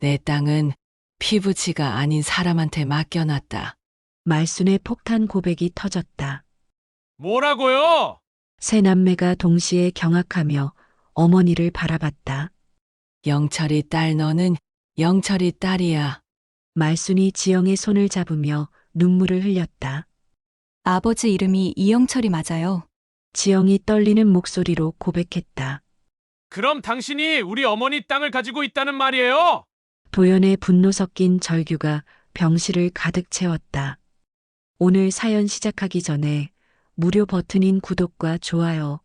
내 땅은 피부치가 아닌 사람한테 맡겨놨다. 말순의 폭탄 고백이 터졌다. 뭐라고요? 세 남매가 동시에 경악하며 어머니를 바라봤다. 영철이 딸 너는 영철이 딸이야. 말순이 지영의 손을 잡으며 눈물을 흘렸다. 아버지 이름이 이영철이 맞아요. 지영이 떨리는 목소리로 고백했다. 그럼 당신이 우리 어머니 땅을 가지고 있다는 말이에요? 도연의 분노 섞인 절규가 병실을 가득 채웠다. 오늘 사연 시작하기 전에 무료 버튼인 구독과 좋아요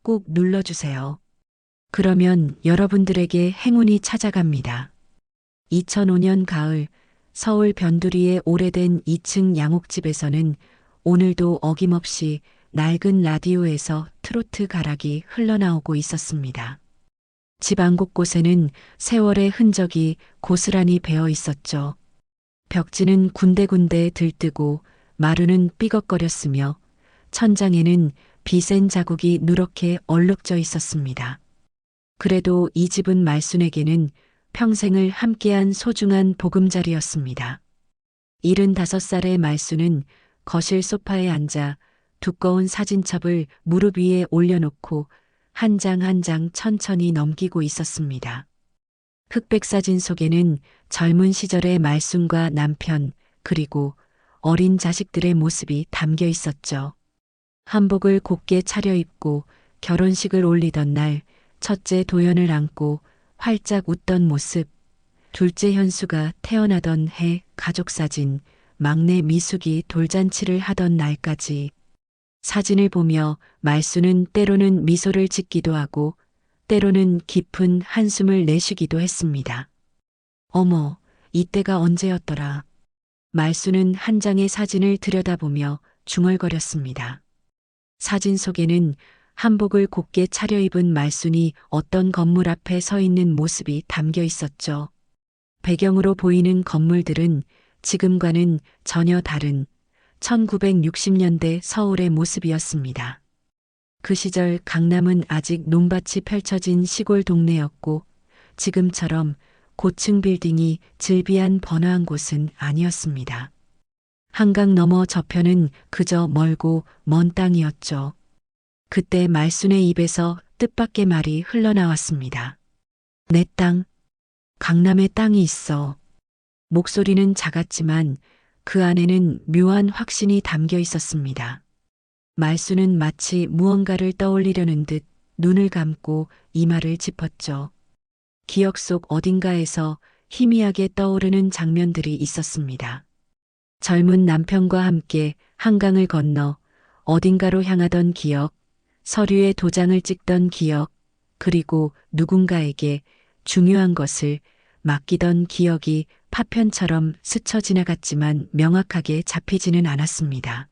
꼭 눌러주세요. 그러면 여러분들에게 행운이 찾아갑니다. 2005년 가을 서울 변두리의 오래된 2층 양옥집에서는 오늘도 어김없이 낡은 라디오에서 트로트 가락이 흘러나오고 있었습니다. 집 안 곳곳에는 세월의 흔적이 고스란히 배어 있었죠. 벽지는 군데군데 들뜨고 마루는 삐걱거렸으며 천장에는 비센 자국이 누렇게 얼룩져 있었습니다. 그래도 이 집은 말순에게는 평생을 함께한 소중한 보금자리였습니다. 75살의 말순은 거실 소파에 앉아 두꺼운 사진첩을 무릎 위에 올려놓고 한 장 한 장 천천히 넘기고 있었습니다. 흑백 사진 속에는 젊은 시절의 말순과 남편 그리고 어린 자식들의 모습이 담겨 있었죠. 한복을 곱게 차려입고 결혼식을 올리던 날 첫째 도연을 안고 활짝 웃던 모습, 둘째 현수가 태어나던 해 가족사진, 막내 미숙이 돌잔치를 하던 날까지 사진을 보며 말순은 때로는 미소를 짓기도 하고 때로는 깊은 한숨을 내쉬기도 했습니다. 어머, 이때가 언제였더라. 말순은 한 장의 사진을 들여다보며 중얼거렸습니다. 사진 속에는 한복을 곱게 차려입은 말순이 어떤 건물 앞에 서 있는 모습이 담겨 있었죠. 배경으로 보이는 건물들은 지금과는 전혀 다른 1960년대 서울의 모습이었습니다. 그 시절 강남은 아직 논밭이 펼쳐진 시골 동네였고 지금처럼 고층 빌딩이 즐비한 번화한 곳은 아니었습니다. 한강 너머 저편은 그저 멀고 먼 땅이었죠. 그때 말순의 입에서 뜻밖의 말이 흘러나왔습니다. 내 땅, 강남에 땅이 있어. 목소리는 작았지만 그 안에는 묘한 확신이 담겨 있었습니다. 말순은 마치 무언가를 떠올리려는 듯 눈을 감고 이마를 짚었죠. 기억 속 어딘가에서 희미하게 떠오르는 장면들이 있었습니다. 젊은 남편과 함께 한강을 건너 어딘가로 향하던 기억, 서류에 도장을 찍던 기억, 그리고 누군가에게 중요한 것을 맡기던 기억이 파편처럼 스쳐 지나갔지만 명확하게 잡히지는 않았습니다.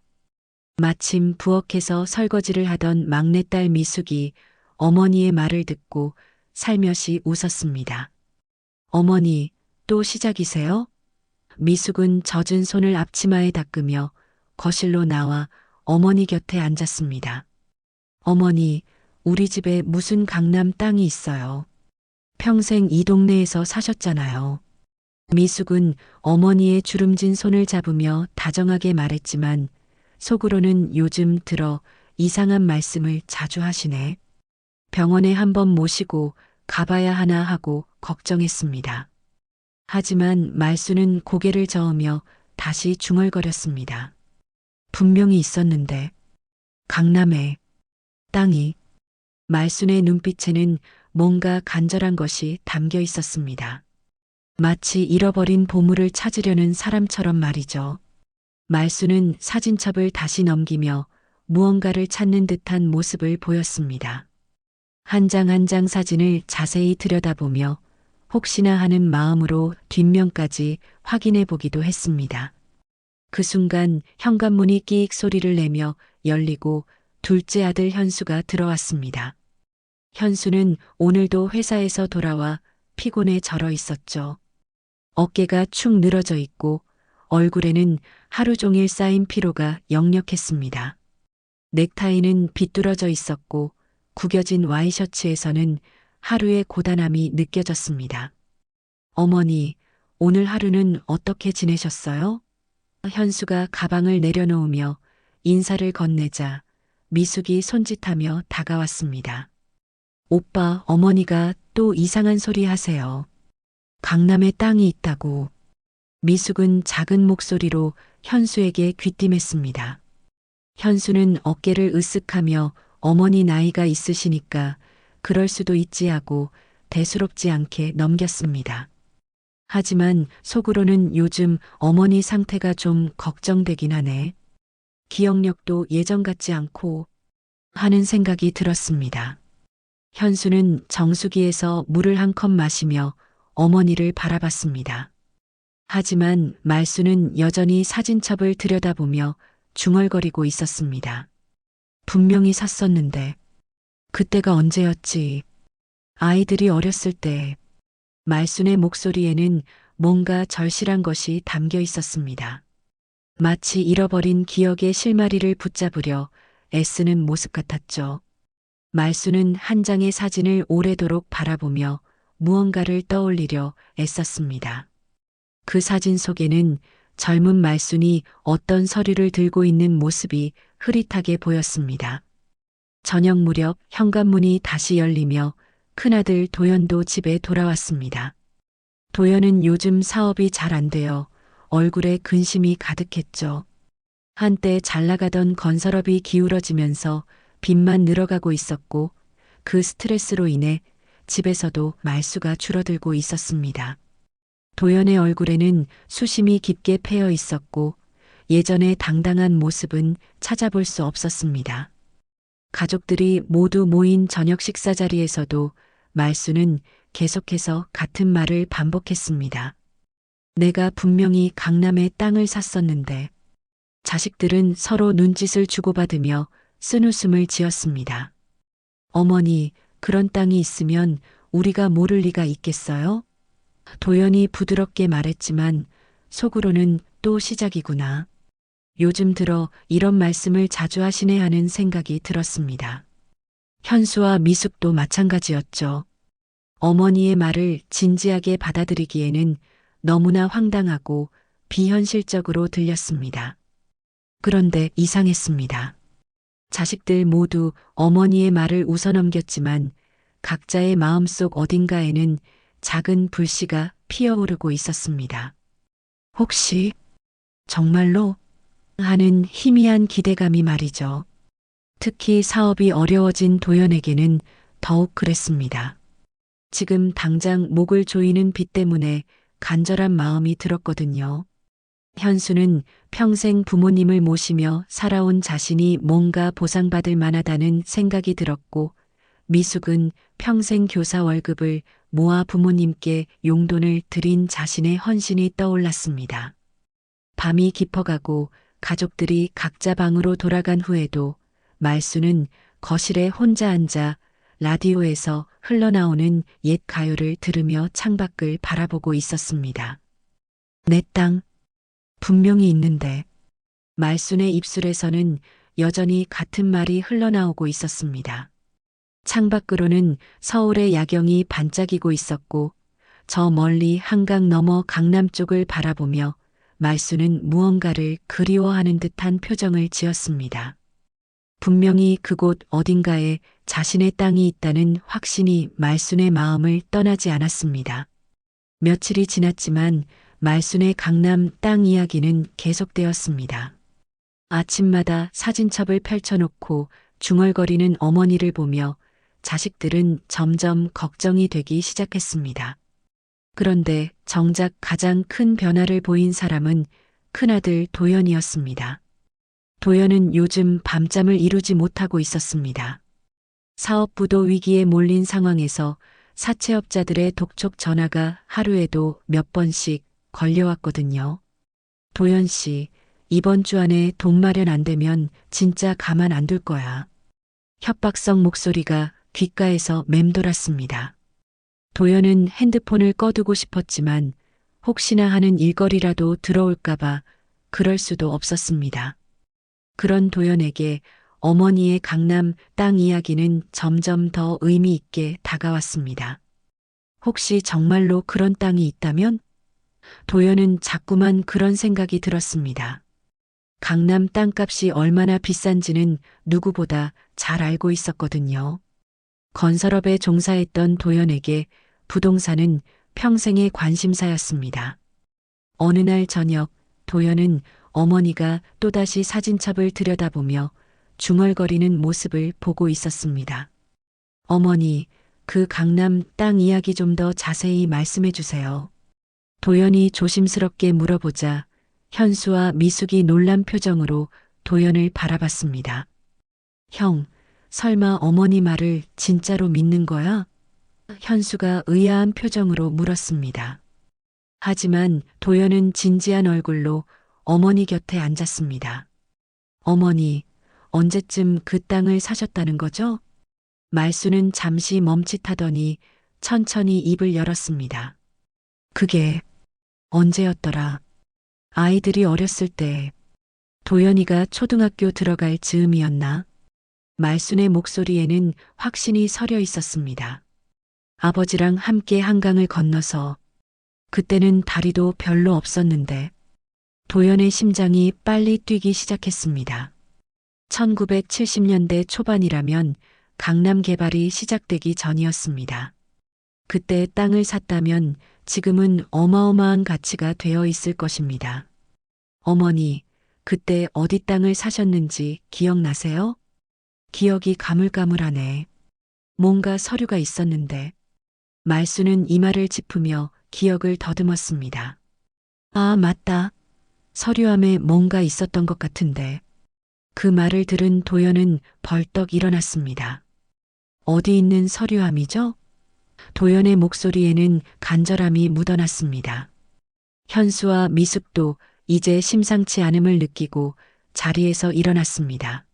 마침 부엌에서 설거지를 하던 막내딸 미숙이 어머니의 말을 듣고 살며시 웃었습니다. 어머니, 또 시작이세요? 미숙은 젖은 손을 앞치마에 닦으며 거실로 나와 어머니 곁에 앉았습니다. 어머니, 우리 집에 무슨 강남 땅이 있어요. 평생 이 동네에서 사셨잖아요. 미숙은 어머니의 주름진 손을 잡으며 다정하게 말했지만 속으로는 요즘 들어 이상한 말씀을 자주 하시네. 병원에 한번 모시고 가봐야 하나 하고 걱정했습니다. 하지만 말순은 고개를 저으며 다시 중얼거렸습니다. 분명히 있었는데 강남에 땅이. 말순의 눈빛에는 뭔가 간절한 것이 담겨 있었습니다. 마치 잃어버린 보물을 찾으려는 사람처럼 말이죠. 말순은 사진첩을 다시 넘기며 무언가를 찾는 듯한 모습을 보였습니다. 한 장 한 장 사진을 자세히 들여다보며 혹시나 하는 마음으로 뒷면까지 확인해 보기도 했습니다. 그 순간 현관문이 끼익 소리를 내며 열리고 둘째 아들 현수가 들어왔습니다. 현수는 오늘도 회사에서 돌아와 피곤에 절어 있었죠. 어깨가 축 늘어져 있고 얼굴에는 하루 종일 쌓인 피로가 역력했습니다. 넥타이는 비뚤어져 있었고 구겨진 와이셔츠에서는 하루의 고단함이 느껴졌습니다. 어머니, 오늘 하루는 어떻게 지내셨어요? 현수가 가방을 내려놓으며 인사를 건네자 미숙이 손짓하며 다가왔습니다. 오빠, 어머니가 또 이상한 소리 하세요. 강남에 땅이 있다고. 미숙은 작은 목소리로 현수에게 귀띔했습니다. 현수는 어깨를 으쓱하며 어머니 나이가 있으시니까 그럴 수도 있지 하고 대수롭지 않게 넘겼습니다. 하지만 속으로는 요즘 어머니 상태가 좀 걱정되긴 하네. 기억력도 예전 같지 않고 하는 생각이 들었습니다. 현수는 정수기에서 물을 한 컵 마시며 어머니를 바라봤습니다. 하지만 말수는 여전히 사진첩을 들여다보며 중얼거리고 있었습니다. 분명히 샀었는데 그때가 언제였지? 아이들이 어렸을 때. 말순의 목소리에는 뭔가 절실한 것이 담겨 있었습니다. 마치 잃어버린 기억의 실마리를 붙잡으려 애쓰는 모습 같았죠. 말순은 한 장의 사진을 오래도록 바라보며 무언가를 떠올리려 애썼습니다. 그 사진 속에는 젊은 말순이 어떤 서류를 들고 있는 모습이 흐릿하게 보였습니다. 저녁 무렵 현관문이 다시 열리며 큰아들 도연도 집에 돌아왔습니다. 도연은 요즘 사업이 잘 안 되어 얼굴에 근심이 가득했죠. 한때 잘 나가던 건설업이 기울어지면서 빚만 늘어가고 있었고 그 스트레스로 인해 집에서도 말수가 줄어들고 있었습니다. 도연의 얼굴에는 수심이 깊게 패여 있었고 예전의 당당한 모습은 찾아볼 수 없었습니다. 가족들이 모두 모인 저녁 식사 자리에서도 말수는 계속해서 같은 말을 반복했습니다. 내가 분명히 강남에 땅을 샀었는데. 자식들은 서로 눈짓을 주고받으며 쓴웃음을 지었습니다. 어머니, 그런 땅이 있으면 우리가 모를 리가 있겠어요? 도연이 부드럽게 말했지만 속으로는 또 시작이구나. 요즘 들어 이런 말씀을 자주 하시네 하는 생각이 들었습니다. 현수와 미숙도 마찬가지였죠. 어머니의 말을 진지하게 받아들이기에는 너무나 황당하고 비현실적으로 들렸습니다. 그런데 이상했습니다. 자식들 모두 어머니의 말을 웃어넘겼지만 각자의 마음속 어딘가에는 작은 불씨가 피어오르고 있었습니다. 혹시 정말로? 하는 희미한 기대감이 말이죠. 특히 사업이 어려워진 도연에게는 더욱 그랬습니다. 지금 당장 목을 조이는 빚 때문에 간절한 마음이 들었거든요. 현수는 평생 부모님을 모시며 살아온 자신이 뭔가 보상받을 만하다는 생각이 들었고, 미숙은 평생 교사 월급을 모아 부모님께 용돈을 드린 자신의 헌신이 떠올랐습니다. 밤이 깊어가고 가족들이 각자 방으로 돌아간 후에도 말수는 거실에 혼자 앉아 라디오에서 흘러나오는 옛 가요를 들으며 창밖을 바라보고 있었습니다. 내 땅, 분명히 있는데. 말순의 입술에서는 여전히 같은 말이 흘러나오고 있었습니다. 창밖으로는 서울의 야경이 반짝이고 있었고 저 멀리 한강 너머 강남 쪽을 바라보며 말순은 무언가를 그리워하는 듯한 표정을 지었습니다. 분명히 그곳 어딘가에 자신의 땅이 있다는 확신이 말순의 마음을 떠나지 않았습니다. 며칠이 지났지만 말순의 강남 땅 이야기는 계속되었습니다. 아침마다 사진첩을 펼쳐놓고 중얼거리는 어머니를 보며 자식들은 점점 걱정이 되기 시작했습니다. 그런데 정작 가장 큰 변화를 보인 사람은 큰아들 도연이었습니다. 도연은 요즘 밤잠을 이루지 못하고 있었습니다. 사업부도 위기에 몰린 상황에서 사채업자들의 독촉 전화가 하루에도 몇 번씩 걸려왔거든요. 도연 씨, 이번 주 안에 돈 마련 안 되면 진짜 가만 안 둘 거야. 협박성 목소리가 귓가에서 맴돌았습니다. 도연은 핸드폰을 꺼두고 싶었지만 혹시나 하는 일거리라도 들어올까봐 그럴 수도 없었습니다. 그런 도연에게 어머니의 강남 땅 이야기는 점점 더 의미 있게 다가왔습니다. 혹시 정말로 그런 땅이 있다면? 도연은 자꾸만 그런 생각이 들었습니다. 강남 땅값이 얼마나 비싼지는 누구보다 잘 알고 있었거든요. 건설업에 종사했던 도연에게 부동산은 평생의 관심사였습니다. 어느 날 저녁 도연은 어머니가 또다시 사진첩을 들여다보며 중얼거리는 모습을 보고 있었습니다. 어머니, 그 강남 땅 이야기 좀 더 자세히 말씀해 주세요. 도연이 조심스럽게 물어보자 현수와 미숙이 놀란 표정으로 도연을 바라봤습니다. 형, 설마 어머니 말을 진짜로 믿는 거야? 현수가 의아한 표정으로 물었습니다. 하지만 도연은 진지한 얼굴로 어머니 곁에 앉았습니다. 어머니, 언제쯤 그 땅을 사셨다는 거죠? 말수는 잠시 멈칫하더니 천천히 입을 열었습니다. 그게 언제였더라? 아이들이 어렸을 때 도연이가 초등학교 들어갈 즈음이었나? 말순의 목소리에는 확신이 서려 있었습니다. 아버지랑 함께 한강을 건너서 그때는 다리도 별로 없었는데 도연의 심장이 빨리 뛰기 시작했습니다. 1970년대 초반이라면 강남 개발이 시작되기 전이었습니다. 그때 땅을 샀다면 지금은 어마어마한 가치가 되어 있을 것입니다. 어머니, 그때 어디 땅을 사셨는지 기억나세요? 기억이 가물가물하네. 뭔가 서류가 있었는데. 말수는 이마를 짚으며 기억을 더듬었습니다. 아, 맞다. 서류함에 뭔가 있었던 것 같은데. 그 말을 들은 도연은 벌떡 일어났습니다. 어디 있는 서류함이죠? 도연의 목소리에는 간절함이 묻어났습니다. 현수와 미숙도 이제 심상치 않음을 느끼고 자리에서 일어났습니다.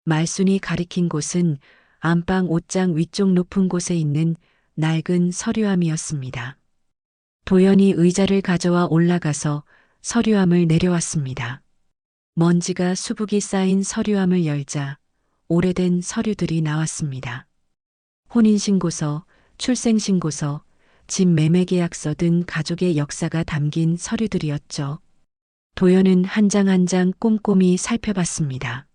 말순이 가리킨 곳은 안방 옷장 위쪽 높은 곳에 있는 낡은 서류함이었습니다. 도연이 의자를 가져와 올라가서 서류함을 내려왔습니다. 먼지가 수북이 쌓인 서류함을 열자 오래된 서류들이 나왔습니다. 혼인신고서, 출생신고서, 집 매매계약서 등 가족의 역사가 담긴 서류들이었죠. 도연은 한 장 한 장 꼼꼼히 살펴봤습니다.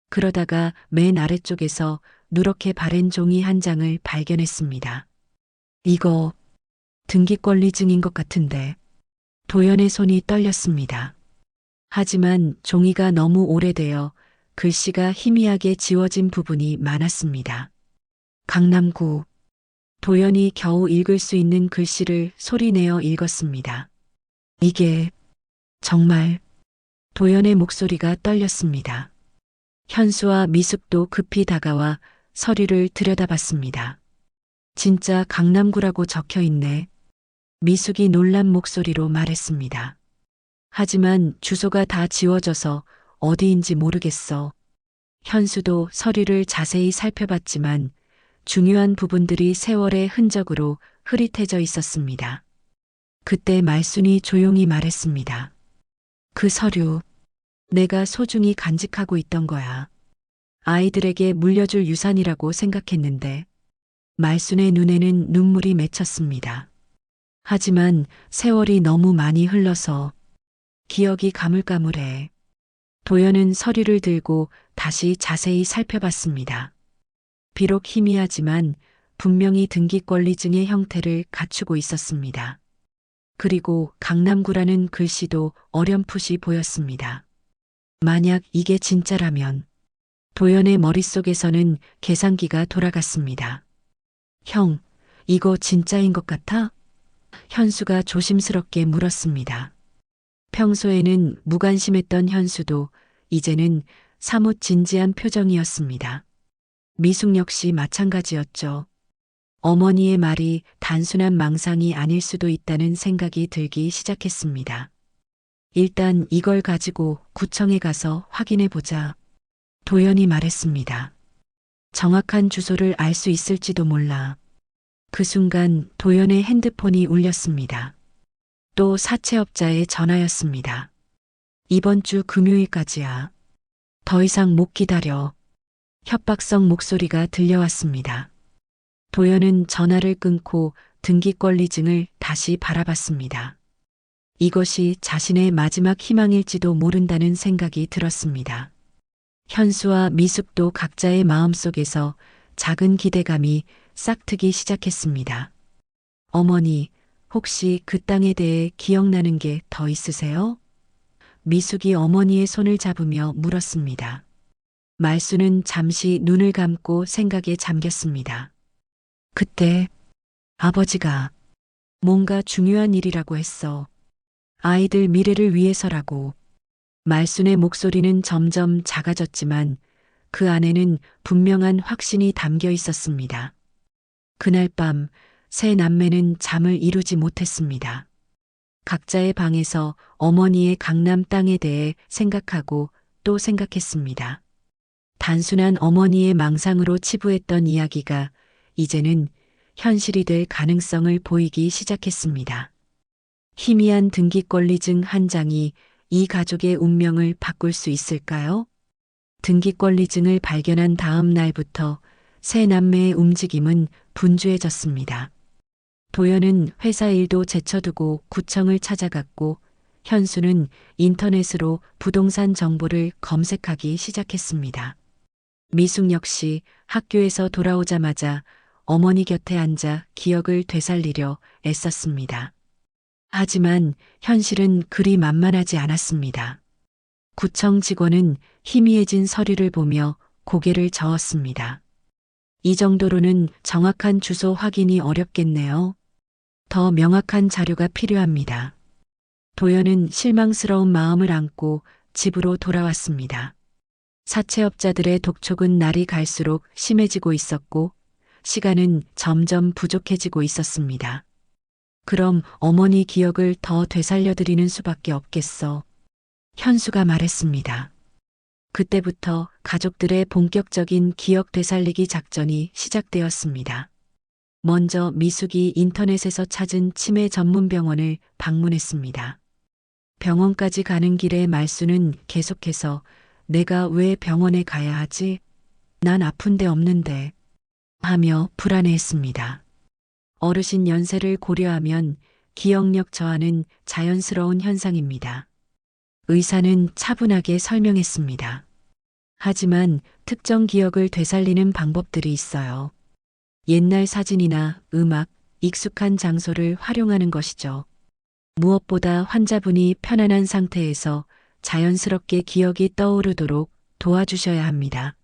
그러다가 맨 아래쪽에서 누렇게 바랜 종이 한 장을 발견했습니다. 이거 등기권리증인 것 같은데. 도연의 손이 떨렸습니다. 하지만 종이가 너무 오래되어 글씨가 희미하게 지워진 부분이 많았습니다. 강남구. 도연이 겨우 읽을 수 있는 글씨를 소리내어 읽었습니다. 이게 정말. 도연의 목소리가 떨렸습니다. 현수와 미숙도 급히 다가와 서류를 들여다봤습니다. 진짜 강남구라고 적혀 있네. 미숙이 놀란 목소리로 말했습니다. 하지만 주소가 다 지워져서 어디인지 모르겠어. 현수도 서류를 자세히 살펴봤지만 중요한 부분들이 세월의 흔적으로 흐릿해져 있었습니다. 그때 말순이 조용히 말했습니다. 그 서류, 내가 소중히 간직하고 있던 거야. 아이들에게 물려줄 유산이라고 생각했는데 말순의 눈에는 눈물이 맺혔습니다. 하지만 세월이 너무 많이 흘러서 기억이 가물가물해. 도연은 서류를 들고 다시 자세히 살펴봤습니다. 비록 희미하지만 분명히 등기권리증의 형태를 갖추고 있었습니다. 그리고 강남구라는 글씨도 어렴풋이 보였습니다. 만약 이게 진짜라면 도연의 머릿속에서는 계산기가 돌아갔습니다. 형, 이거 진짜인 것 같아? 현수가 조심스럽게 물었습니다. 평소에는 무관심했던 현수도 이제는 사뭇 진지한 표정이었습니다. 미숙 역시 마찬가지였죠. 어머니의 말이 단순한 망상이 아닐 수도 있다는 생각이 들기 시작했습니다. 일단 이걸 가지고 구청에 가서 확인해 보자. 도연이 말했습니다. 정확한 주소를 알 수 있을지도 몰라. 그 순간 도연의 핸드폰이 울렸습니다. 또 사채업자의 전화였습니다. 이번 주 금요일까지야. 더 이상 못 기다려. 협박성 목소리가 들려왔습니다. 도연은 전화를 끊고 등기권리증을 다시 바라봤습니다. 이것이 자신의 마지막 희망일지도 모른다는 생각이 들었습니다. 현수와 미숙도 각자의 마음속에서 작은 기대감이 싹트기 시작했습니다. 어머니, 혹시 그 땅에 대해 기억나는 게 더 있으세요? 미숙이 어머니의 손을 잡으며 물었습니다. 말수는 잠시 눈을 감고 생각에 잠겼습니다. 그때 아버지가 뭔가 중요한 일이라고 했어. 아이들 미래를 위해서라고. 말순의 목소리는 점점 작아졌지만 그 안에는 분명한 확신이 담겨 있었습니다. 그날 밤 세 남매는 잠을 이루지 못했습니다. 각자의 방에서 어머니의 강남 땅에 대해 생각하고 또 생각했습니다. 단순한 어머니의 망상으로 치부했던 이야기가 이제는 현실이 될 가능성을 보이기 시작했습니다. 희미한 등기권리증 한 장이 이 가족의 운명을 바꿀 수 있을까요? 등기권리증을 발견한 다음 날부터 세 남매의 움직임은 분주해졌습니다. 도연은 회사 일도 제쳐두고 구청을 찾아갔고 현수는 인터넷으로 부동산 정보를 검색하기 시작했습니다. 미숙 역시 학교에서 돌아오자마자 어머니 곁에 앉아 기억을 되살리려 애썼습니다. 하지만 현실은 그리 만만하지 않았습니다. 구청 직원은 희미해진 서류를 보며 고개를 저었습니다. 이 정도로는 정확한 주소 확인이 어렵겠네요. 더 명확한 자료가 필요합니다. 도연은 실망스러운 마음을 안고 집으로 돌아왔습니다. 사채업자들의 독촉은 날이 갈수록 심해지고 있었고 시간은 점점 부족해지고 있었습니다. 그럼 어머니 기억을 더 되살려드리는 수밖에 없겠어. 현수가 말했습니다. 그때부터 가족들의 본격적인 기억 되살리기 작전이 시작되었습니다. 먼저 미숙이 인터넷에서 찾은 치매 전문 병원을 방문했습니다. 병원까지 가는 길에 말수는 계속해서 내가 왜 병원에 가야 하지? 난 아픈 데 없는데 하며 불안해했습니다. 어르신 연세를 고려하면 기억력 저하는 자연스러운 현상입니다. 의사는 차분하게 설명했습니다. 하지만 특정 기억을 되살리는 방법들이 있어요. 옛날 사진이나 음악, 익숙한 장소를 활용하는 것이죠. 무엇보다 환자분이 편안한 상태에서 자연스럽게 기억이 떠오르도록 도와주셔야 합니다.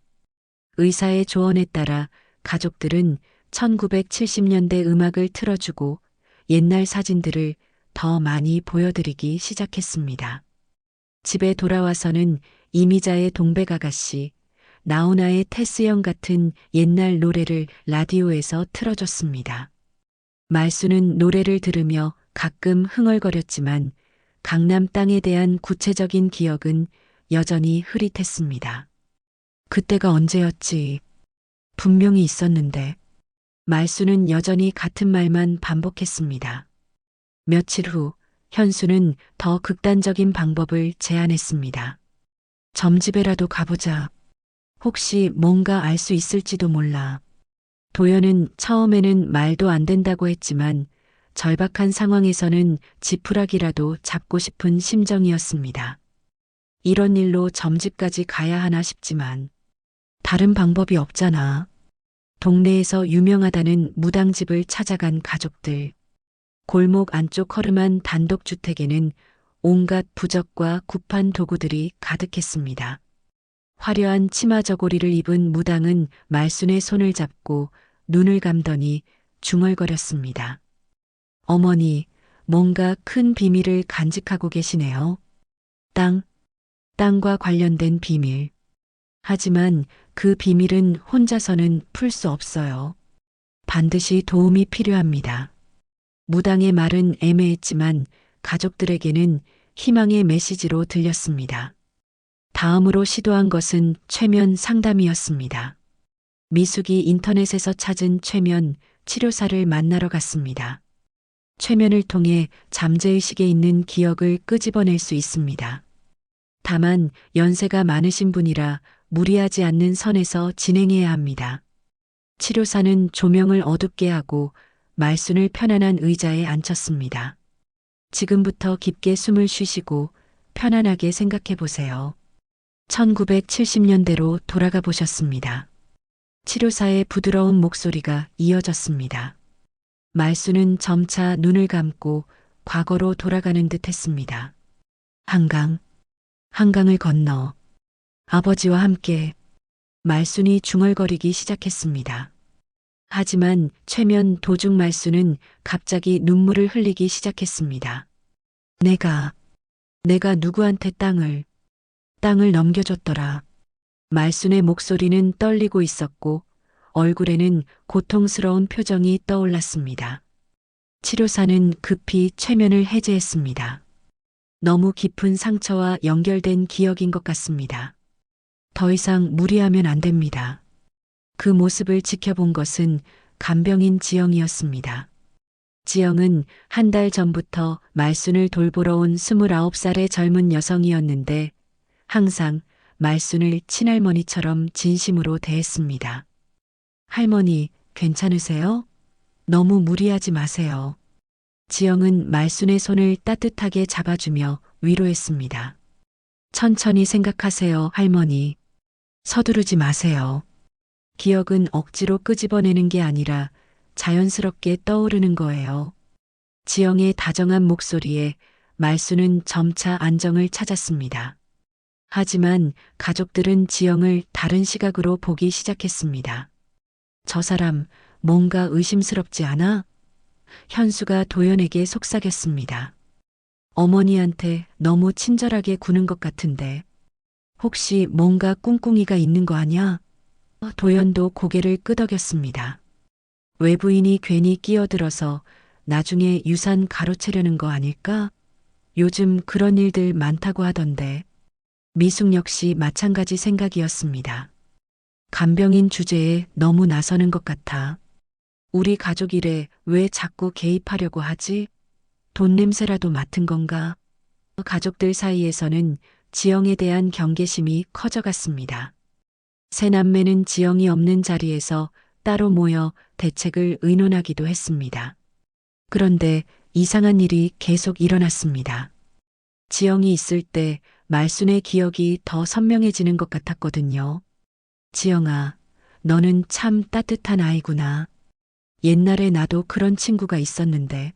의사의 조언에 따라 가족들은 1970년대 음악을 틀어주고 옛날 사진들을 더 많이 보여드리기 시작했습니다. 집에 돌아와서는 이미자의 동백아가씨, 나훈아의 테스형 같은 옛날 노래를 라디오에서 틀어줬습니다. 말수는 노래를 들으며 가끔 흥얼거렸지만 강남 땅에 대한 구체적인 기억은 여전히 흐릿했습니다. 그때가 언제였지? 분명히 있었는데. 말수는 여전히 같은 말만 반복했습니다. 며칠 후 현수는 더 극단적인 방법을 제안했습니다. 점집에라도 가보자. 혹시 뭔가 알 수 있을지도 몰라. 도연은 처음에는 말도 안 된다고 했지만 절박한 상황에서는 지푸라기라도 잡고 싶은 심정이었습니다. 이런 일로 점집까지 가야 하나 싶지만 다른 방법이 없잖아. 동네에서 유명하다는 무당집을 찾아간 가족들. 골목 안쪽 허름한 단독주택에는 온갖 부적과 굽한 도구들이 가득했습니다. 화려한 치마 저고리를 입은 무당은 말순의 손을 잡고 눈을 감더니 중얼거렸습니다. 어머니, 뭔가 큰 비밀을 간직하고 계시네요. 땅과 관련된 비밀. 하지만 그 비밀은 혼자서는 풀 수 없어요. 반드시 도움이 필요합니다. 무당의 말은 애매했지만 가족들에게는 희망의 메시지로 들렸습니다. 다음으로 시도한 것은 최면 상담이었습니다. 미숙이 인터넷에서 찾은 최면 치료사를 만나러 갔습니다. 최면을 통해 잠재의식에 있는 기억을 끄집어낼 수 있습니다. 다만 연세가 많으신 분이라 무리하지 않는 선에서 진행해야 합니다. 치료사는 조명을 어둡게 하고 말순을 편안한 의자에 앉혔습니다. 지금부터 깊게 숨을 쉬시고 편안하게 생각해 보세요. 1970년대로 돌아가 보셨습니다. 치료사의 부드러운 목소리가 이어졌습니다. 말순은 점차 눈을 감고 과거로 돌아가는 듯 했습니다. 한강을 건너 아버지와 함께 말순이 중얼거리기 시작했습니다. 하지만 최면 도중 말순은 갑자기 눈물을 흘리기 시작했습니다. 내가 누구한테 땅을 넘겨줬더라. 말순의 목소리는 떨리고 있었고 얼굴에는 고통스러운 표정이 떠올랐습니다. 치료사는 급히 최면을 해제했습니다. 너무 깊은 상처와 연결된 기억인 것 같습니다. 더 이상 무리하면 안 됩니다. 그 모습을 지켜본 것은 간병인 지영이었습니다. 지영은 한 달 전부터 말순을 돌보러 온 29살의 젊은 여성이었는데 항상 말순을 친할머니처럼 진심으로 대했습니다. 할머니, 괜찮으세요? 너무 무리하지 마세요. 지영은 말순의 손을 따뜻하게 잡아주며 위로했습니다. 천천히 생각하세요, 할머니. 서두르지 마세요. 기억은 억지로 끄집어내는 게 아니라 자연스럽게 떠오르는 거예요. 지영의 다정한 목소리에 말순은 점차 안정을 찾았습니다. 하지만 가족들은 지영을 다른 시각으로 보기 시작했습니다. 저 사람 뭔가 의심스럽지 않아? 현수가 도연에게 속삭였습니다. 어머니한테 너무 친절하게 구는 것 같은데 혹시 뭔가 꿍꿍이가 있는 거 아냐? 도연도 고개를 끄덕였습니다. 외부인이 괜히 끼어들어서 나중에 유산 가로채려는 거 아닐까? 요즘 그런 일들 많다고 하던데. 미숙 역시 마찬가지 생각이었습니다. 간병인 주제에 너무 나서는 것 같아. 우리 가족 일에 왜 자꾸 개입하려고 하지? 돈 냄새라도 맡은 건가? 가족들 사이에서는 지영에 대한 경계심이 커져갔습니다. 세 남매는 지영이 없는 자리에서 따로 모여 대책을 의논하기도 했습니다. 그런데 이상한 일이 계속 일어났습니다. 지영이 있을 때 말순의 기억이 더 선명해지는 것 같았거든요. 지영아, 너는 참 따뜻한 아이구나. 옛날에 나도 그런 친구가 있었는데.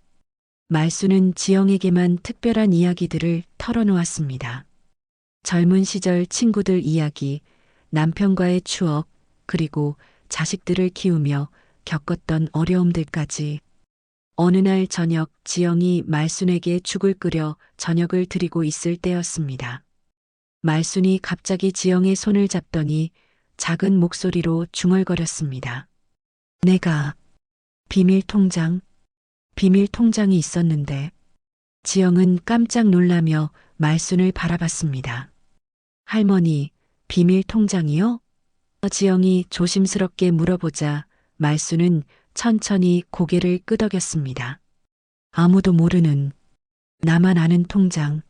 말순은 지영에게만 특별한 이야기들을 털어놓았습니다. 젊은 시절 친구들 이야기, 남편과의 추억, 그리고 자식들을 키우며 겪었던 어려움들까지. 어느 날 저녁 지영이 말순에게 죽을 끓여 저녁을 드리고 있을 때였습니다. 말순이 갑자기 지영의 손을 잡더니 작은 목소리로 중얼거렸습니다. 내가 비밀 통장이 있었는데. 지영은 깜짝 놀라며 말순을 바라봤습니다. 할머니, 비밀 통장이요? 지영이 조심스럽게 물어보자 말순은 천천히 고개를 끄덕였습니다. 아무도 모르는, 나만 아는 통장,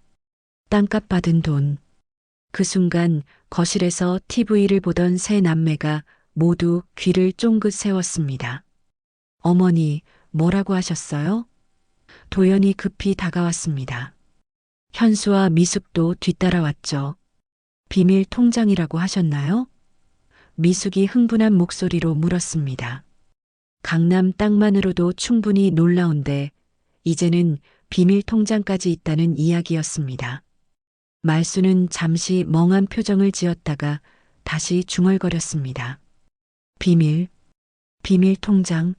땅값 받은 돈. 그 순간 거실에서 TV를 보던 세 남매가 모두 귀를 쫑긋 세웠습니다. 어머니, 뭐라고 하셨어요? 도연이 급히 다가왔습니다. 현수와 미숙도 뒤따라왔죠. 비밀 통장이라고 하셨나요? 미숙이 흥분한 목소리로 물었습니다. 강남 땅만으로도 충분히 놀라운데 이제는 비밀 통장까지 있다는 이야기였습니다. 말순은 잠시 멍한 표정을 지었다가 다시 중얼거렸습니다. 비밀 통장,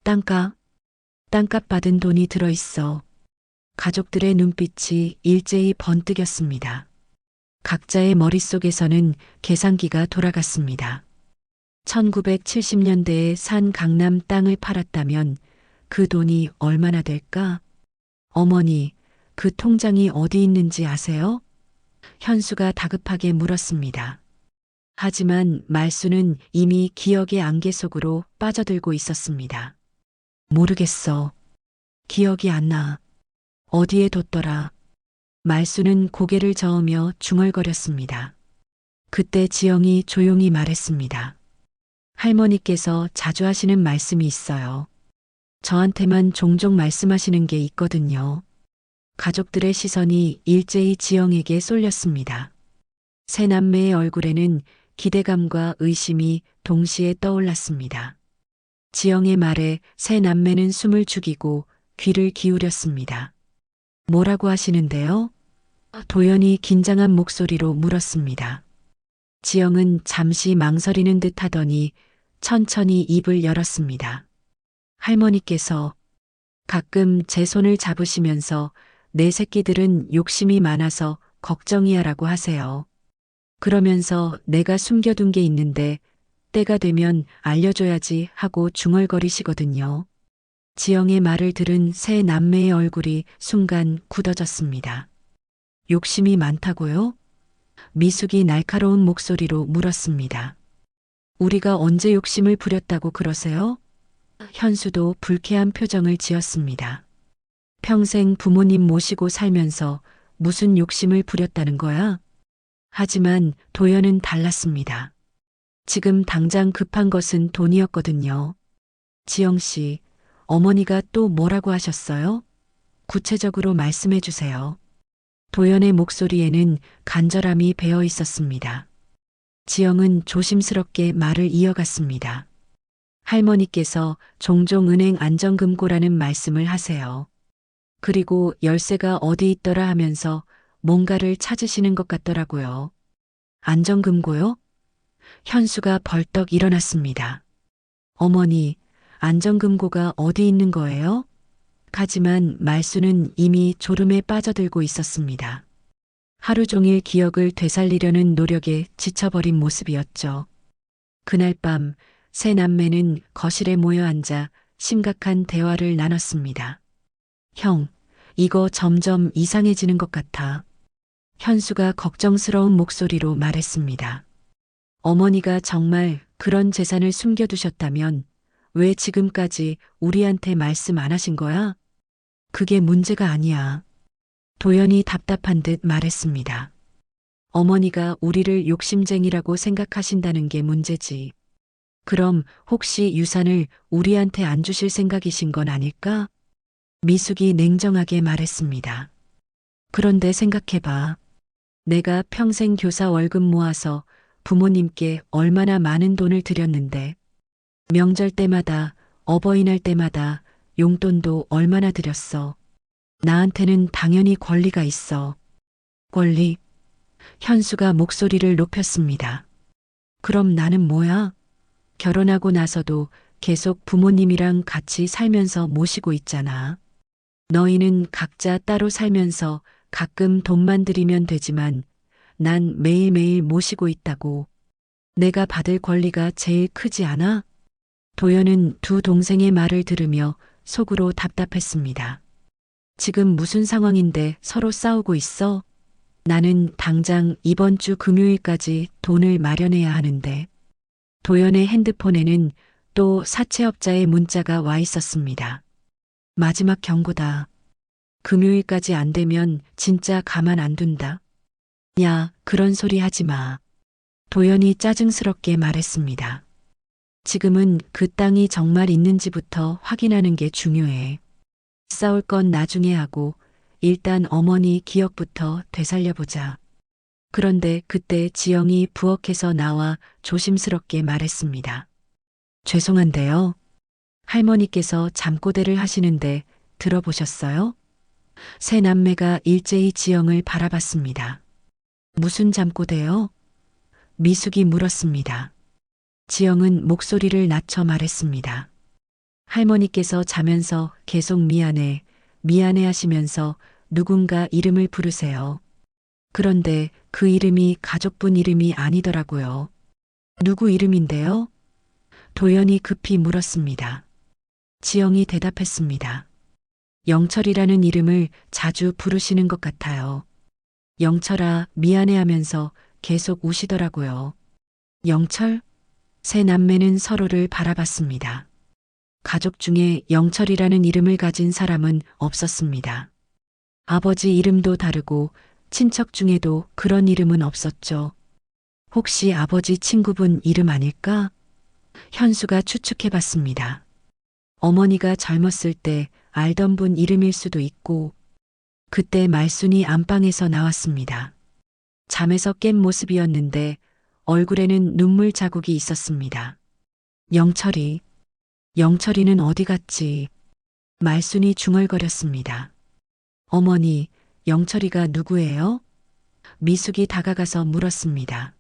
땅값 받은 돈이 들어있어. 가족들의 눈빛이 일제히 번뜩였습니다. 각자의 머릿속에서는 계산기가 돌아갔습니다. 1970년대에 산 강남 땅을 팔았다면 그 돈이 얼마나 될까? 어머니, 그 통장이 어디 있는지 아세요? 현수가 다급하게 물었습니다. 하지만 말순은 이미 기억의 안개 속으로 빠져들고 있었습니다. 모르겠어. 기억이 안 나. 어디에 뒀더라. 말순은 고개를 저으며 중얼거렸습니다. 그때 지영이 조용히 말했습니다. 할머니께서 자주 하시는 말씀이 있어요. 저한테만 종종 말씀하시는 게 있거든요. 가족들의 시선이 일제히 지영에게 쏠렸습니다. 세 남매의 얼굴에는 기대감과 의심이 동시에 떠올랐습니다. 지영의 말에 세 남매는 숨을 죽이고 귀를 기울였습니다. 뭐라고 하시는데요? 도연이 긴장한 목소리로 물었습니다. 지영은 잠시 망설이는 듯 하더니 천천히 입을 열었습니다. 할머니께서 가끔 제 손을 잡으시면서 내 새끼들은 욕심이 많아서 걱정이야라고 하세요. 그러면서 내가 숨겨둔 게 있는데 때가 되면 알려줘야지 하고 중얼거리시거든요. 지영의 말을 들은 세 남매의 얼굴이 순간 굳어졌습니다. 욕심이 많다고요? 미숙이 날카로운 목소리로 물었습니다. 우리가 언제 욕심을 부렸다고 그러세요? 현수도 불쾌한 표정을 지었습니다. 평생 부모님 모시고 살면서 무슨 욕심을 부렸다는 거야? 하지만 도연은 달랐습니다. 지금 당장 급한 것은 돈이었거든요. 지영 씨, 어머니가 또 뭐라고 하셨어요? 구체적으로 말씀해 주세요. 도연의 목소리에는 간절함이 배어 있었습니다. 지영은 조심스럽게 말을 이어갔습니다. 할머니께서 종종 은행 안정금고라는 말씀을 하세요. 그리고 열쇠가 어디 있더라 하면서 뭔가를 찾으시는 것 같더라고요. 안정금고요? 현수가 벌떡 일어났습니다. 어머니, 안정금고가 어디 있는 거예요? 하지만 말수는 이미 졸음에 빠져들고 있었습니다. 하루 종일 기억을 되살리려는 노력에 지쳐버린 모습이었죠. 그날 밤 세 남매는 거실에 모여 앉아 심각한 대화를 나눴습니다. 형, 이거 점점 이상해지는 것 같아. 현수가 걱정스러운 목소리로 말했습니다. 어머니가 정말 그런 재산을 숨겨두셨다면 왜 지금까지 우리한테 말씀 안 하신 거야? 그게 문제가 아니야. 도연이 답답한 듯 말했습니다. 어머니가 우리를 욕심쟁이라고 생각하신다는 게 문제지. 그럼 혹시 유산을 우리한테 안 주실 생각이신 건 아닐까? 미숙이 냉정하게 말했습니다. 그런데 생각해봐. 내가 평생 교사 월급 모아서 부모님께 얼마나 많은 돈을 드렸는데, 명절 때마다, 어버이날 때마다 용돈도 얼마나 드렸어. 나한테는 당연히 권리가 있어. 권리? 현수가 목소리를 높였습니다. 그럼 나는 뭐야? 결혼하고 나서도 계속 부모님이랑 같이 살면서 모시고 있잖아. 너희는 각자 따로 살면서 가끔 돈만 들이면 되지만 난 매일매일 모시고 있다고. 내가 받을 권리가 제일 크지 않아? 도연은 두 동생의 말을 들으며 속으로 답답했습니다. 지금 무슨 상황인데 서로 싸우고 있어? 나는 당장 이번 주 금요일까지 돈을 마련해야 하는데. 도연의 핸드폰에는 또 사채업자의 문자가 와 있었습니다. 마지막 경고다. 금요일까지 안 되면 진짜 가만 안 둔다. 야, 그런 소리 하지 마. 도연이 짜증스럽게 말했습니다. 지금은 그 땅이 정말 있는지부터 확인하는 게 중요해. 싸울 건 나중에 하고 일단 어머니 기억부터 되살려보자. 그런데 그때 지영이 부엌에서 나와 조심스럽게 말했습니다. 죄송한데요. 할머니께서 잠꼬대를 하시는데 들어보셨어요? 세 남매가 일제히 지영을 바라봤습니다. 무슨 잠꼬대요? 미숙이 물었습니다. 지영은 목소리를 낮춰 말했습니다. 할머니께서 자면서 계속 미안해, 미안해 하시면서 누군가 이름을 부르세요. 그런데 그 이름이 가족분 이름이 아니더라고요. 누구 이름인데요? 도연이 급히 물었습니다. 지영이 대답했습니다. 영철이라는 이름을 자주 부르시는 것 같아요. 영철아, 미안해 하면서 계속 우시더라고요. 영철? 세 남매는 서로를 바라봤습니다. 가족 중에 영철이라는 이름을 가진 사람은 없었습니다. 아버지 이름도 다르고 친척 중에도 그런 이름은 없었죠. 혹시 아버지 친구분 이름 아닐까? 현수가 추측해봤습니다. 어머니가 젊었을 때 알던 분 이름일 수도 있고, 그때 말순이 안방에서 나왔습니다. 잠에서 깬 모습이었는데 얼굴에는 눈물 자국이 있었습니다. 영철이, 영철이는 어디 갔지? 말순이 중얼거렸습니다. 어머니, 영철이가 누구예요? 미숙이 다가가서 물었습니다.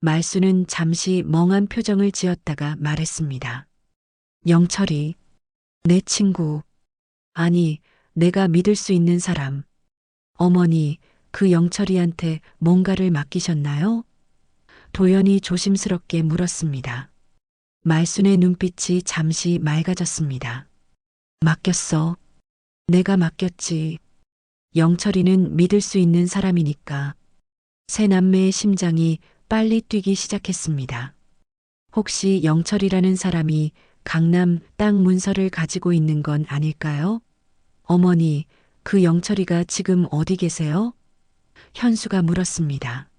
말순은 잠시 멍한 표정을 지었다가 말했습니다. 영철이, 내 친구. 아니, 내가 믿을 수 있는 사람. 어머니, 그 영철이한테 뭔가를 맡기셨나요? 도연이 조심스럽게 물었습니다. 말순의 눈빛이 잠시 맑아졌습니다. 맡겼어. 내가 맡겼지. 영철이는 믿을 수 있는 사람이니까. 세 남매의 심장이 빨리 뛰기 시작했습니다. 혹시 영철이라는 사람이 강남 땅 문서를 가지고 있는 건 아닐까요? 어머니, 그 영철이가 지금 어디 계세요? 현수가 물었습니다.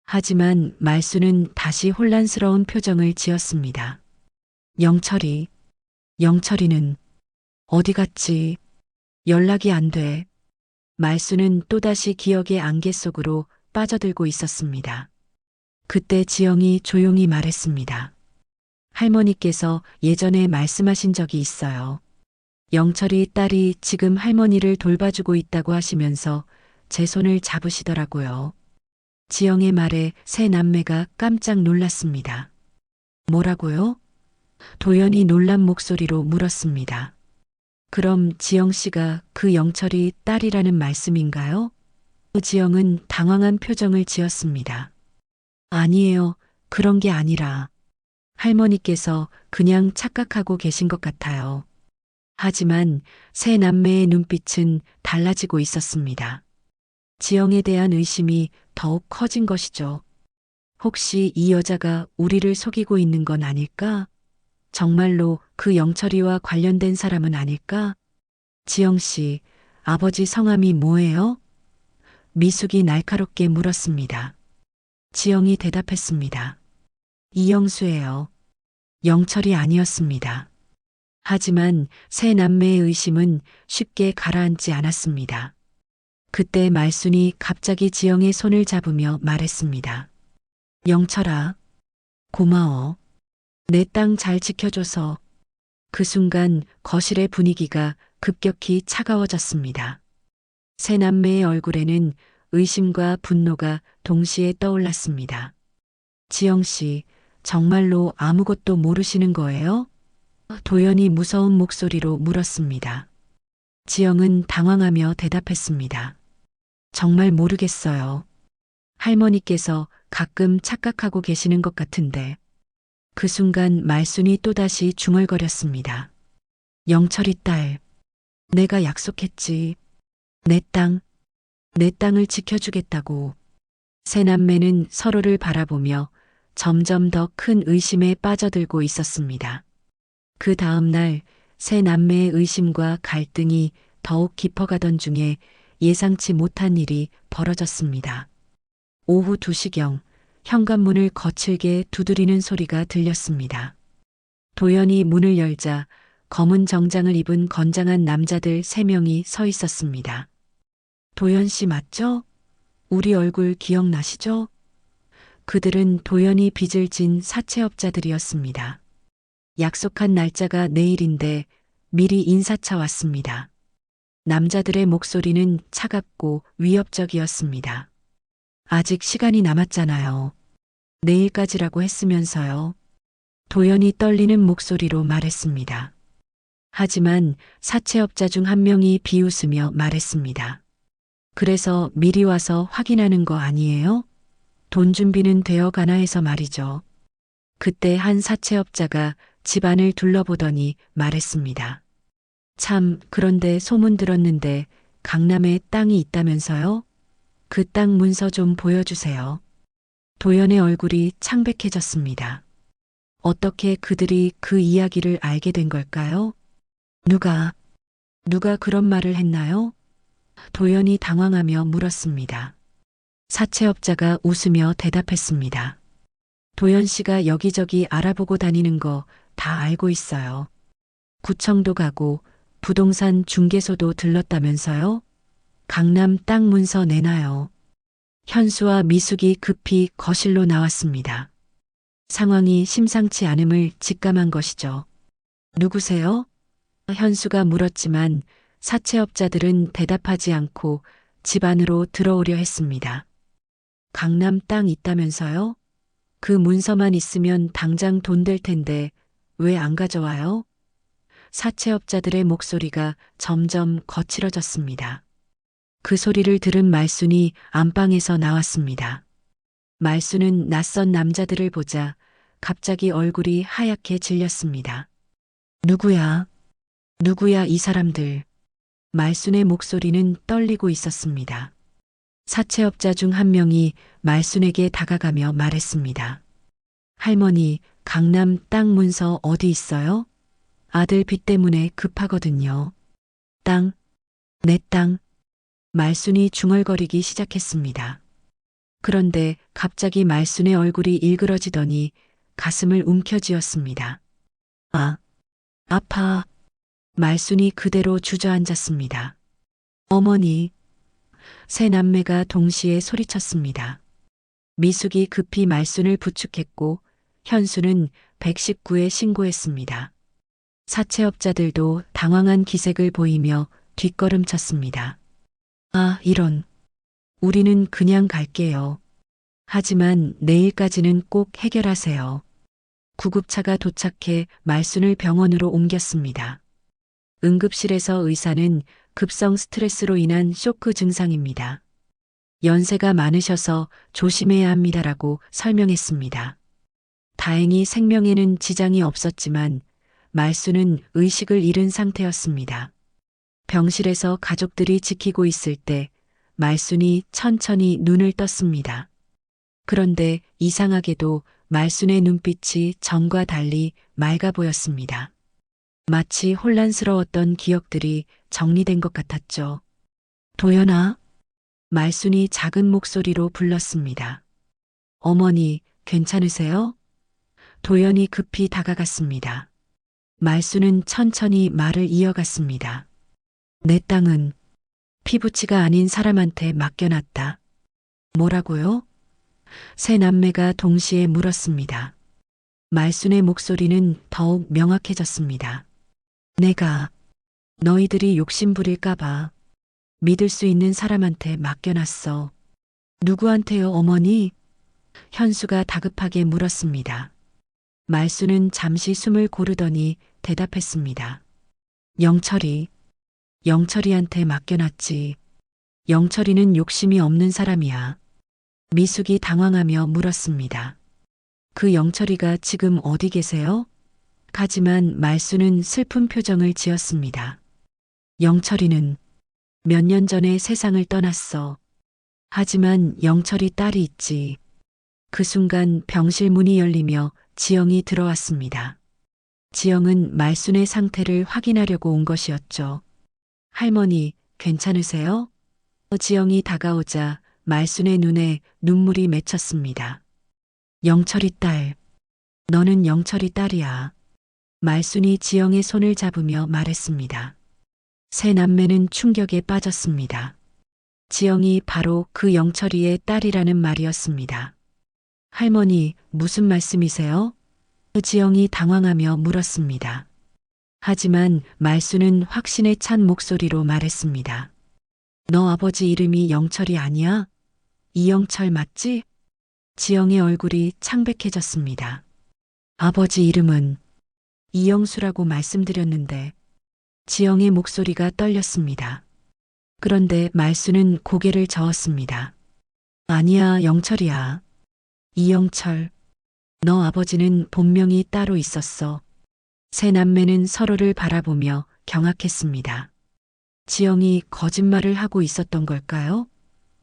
하지만 말수는 다시 혼란스러운 표정을 지었습니다. 영철이는 어디 갔지? 연락이 안 돼. 말수는 또다시 기억의 안개 속으로 빠져들고 있었습니다. 그때 지영이 조용히 말했습니다. 할머니께서 예전에 말씀하신 적이 있어요. 영철이 딸이 지금 할머니를 돌봐주고 있다고 하시면서 제 손을 잡으시더라고요. 지영의 말에 세 남매가 깜짝 놀랐습니다. 뭐라고요? 도연이 놀란 목소리로 물었습니다. 그럼 지영 씨가 그 영철이 딸이라는 말씀인가요? 지영은 당황한 표정을 지었습니다. 아니에요. 그런 게 아니라 할머니께서 그냥 착각하고 계신 것 같아요. 하지만 세 남매의 눈빛은 달라지고 있었습니다. 지영에 대한 의심이 더욱 커진 것이죠. 혹시 이 여자가 우리를 속이고 있는 건 아닐까? 정말로 그 영철이와 관련된 사람은 아닐까? 지영 씨, 아버지 성함이 뭐예요? 미숙이 날카롭게 물었습니다. 지영이 대답했습니다. 이영수예요. 영철이 아니었습니다. 하지만 세 남매의 의심은 쉽게 가라앉지 않았습니다. 그때 말순이 갑자기 지영의 손을 잡으며 말했습니다. 영철아, 고마워. 내 땅 잘 지켜줘서. 그 순간 거실의 분위기가 급격히 차가워졌습니다. 세 남매의 얼굴에는 의심과 분노가 동시에 떠올랐습니다. 지영 씨, 정말로 아무것도 모르시는 거예요? 도연이 무서운 목소리로 물었습니다. 지영은 당황하며 대답했습니다. 정말 모르겠어요. 할머니께서 가끔 착각하고 계시는 것 같은데. 그 순간 말순이 또다시 중얼거렸습니다. 영철이 딸, 내가 약속했지. 내 땅을 지켜주겠다고. 세 남매는 서로를 바라보며 점점 더 큰 의심에 빠져들고 있었습니다. 그 다음 날 세 남매의 의심과 갈등이 더욱 깊어가던 중에 예상치 못한 일이 벌어졌습니다. 오후 2시경 현관문을 거칠게 두드리는 소리가 들렸습니다. 도연이 문을 열자 검은 정장을 입은 건장한 남자들 3명이 서 있었습니다. 도연 씨 맞죠? 우리 얼굴 기억나시죠? 그들은 도연이 빚을 진 사채업자들이었습니다. 약속한 날짜가 내일인데 미리 인사차 왔습니다. 남자들의 목소리는 차갑고 위협적이었습니다. 아직 시간이 남았잖아요. 내일까지라고 했으면서요. 도연이 떨리는 목소리로 말했습니다. 하지만 사채업자 중 한 명이 비웃으며 말했습니다. 그래서 미리 와서 확인하는 거 아니에요? 돈 준비는 되어 가나 해서 말이죠. 그때 한 사채업자가 집안을 둘러보더니 말했습니다. 참, 그런데 소문 들었는데 강남에 땅이 있다면서요? 그 땅 문서 좀 보여주세요. 도연의 얼굴이 창백해졌습니다. 어떻게 그들이 그 이야기를 알게 된 걸까요? 누가 그런 말을 했나요? 도연이 당황하며 물었습니다. 사채업자가 웃으며 대답했습니다. 도연 씨가 여기저기 알아보고 다니는 거 다 알고 있어요. 구청도 가고 부동산 중개소도 들렀다면서요? 강남 땅 문서 내놔요. 현수와 미숙이 급히 거실로 나왔습니다. 상황이 심상치 않음을 직감한 것이죠. 누구세요? 현수가 물었지만 사채업자들은 대답하지 않고 집 안으로 들어오려 했습니다. 강남 땅 있다면서요? 그 문서만 있으면 당장 돈 될 텐데 왜 안 가져와요? 사채업자들의 목소리가 점점 거칠어졌습니다. 그 소리를 들은 말순이 안방에서 나왔습니다. 말순은 낯선 남자들을 보자 갑자기 얼굴이 하얗게 질렸습니다. 누구야? 누구야 이 사람들? 말순의 목소리는 떨리고 있었습니다. 사채업자 중 한 명이 말순에게 다가가며 말했습니다. 할머니, 강남 땅 문서 어디 있어요? 아들 빚 때문에 급하거든요. 땅, 내 땅. 말순이 중얼거리기 시작했습니다. 그런데 갑자기 말순의 얼굴이 일그러지더니 가슴을 움켜쥐었습니다. 아, 아파. 말순이 그대로 주저앉았습니다. 어머니. 세 남매가 동시에 소리쳤습니다. 미숙이 급히 말순을 부축했고 현수는 119에 신고했습니다. 사채업자들도 당황한 기색을 보이며 뒷걸음쳤습니다. 아, 이런. 우리는 그냥 갈게요. 하지만 내일까지는 꼭 해결하세요. 구급차가 도착해 말순을 병원으로 옮겼습니다. 응급실에서 의사는 급성 스트레스로 인한 쇼크 증상입니다. 연세가 많으셔서 조심해야 합니다라고 설명했습니다. 다행히 생명에는 지장이 없었지만 말순은 의식을 잃은 상태였습니다. 병실에서 가족들이 지키고 있을 때 말순이 천천히 눈을 떴습니다. 그런데 이상하게도 말순의 눈빛이 전과 달리 맑아 보였습니다. 마치 혼란스러웠던 기억들이 정리된 것 같았죠. 도연아? 말순이 작은 목소리로 불렀습니다. 어머니, 괜찮으세요? 도연이 급히 다가갔습니다. 말순은 천천히 말을 이어갔습니다. 내 땅은 피부치가 아닌 사람한테 맡겨놨다. 뭐라고요? 세 남매가 동시에 물었습니다. 말순의 목소리는 더욱 명확해졌습니다. 내가 너희들이 욕심부릴까봐 믿을 수 있는 사람한테 맡겨놨어. 누구한테요, 어머니? 현수가 다급하게 물었습니다. 말순은 잠시 숨을 고르더니 대답했습니다. 영철이한테 맡겨놨지. 영철이는 욕심이 없는 사람이야. 미숙이 당황하며 물었습니다. 그 영철이가 지금 어디 계세요? 하지만 말순은 슬픈 표정을 지었습니다. 영철이는 몇 년 전에 세상을 떠났어. 하지만 영철이 딸이 있지. 그 순간 병실 문이 열리며 지영이 들어왔습니다. 지영은 말순의 상태를 확인하려고 온 것이었죠. 할머니, 괜찮으세요? 지영이 다가오자 말순의 눈에 눈물이 맺혔습니다. 영철이 딸, 너는 영철이 딸이야. 말순이 지영의 손을 잡으며 말했습니다. 세 남매는 충격에 빠졌습니다. 지영이 바로 그 영철이의 딸이라는 말이었습니다. 할머니, 무슨 말씀이세요? 지영이 당황하며 물었습니다. 하지만 말순은 확신에 찬 목소리로 말했습니다. 너 아버지 이름이 영철이 아니야? 이영철 맞지? 지영의 얼굴이 창백해졌습니다. 아버지 이름은 이영수라고 말씀드렸는데 지영의 목소리가 떨렸습니다. 그런데 말순은 고개를 저었습니다. 아니야, 영철이야. 이영철. 너 아버지는 본명이 따로 있었어. 세 남매는 서로를 바라보며 경악했습니다. 지영이 거짓말을 하고 있었던 걸까요?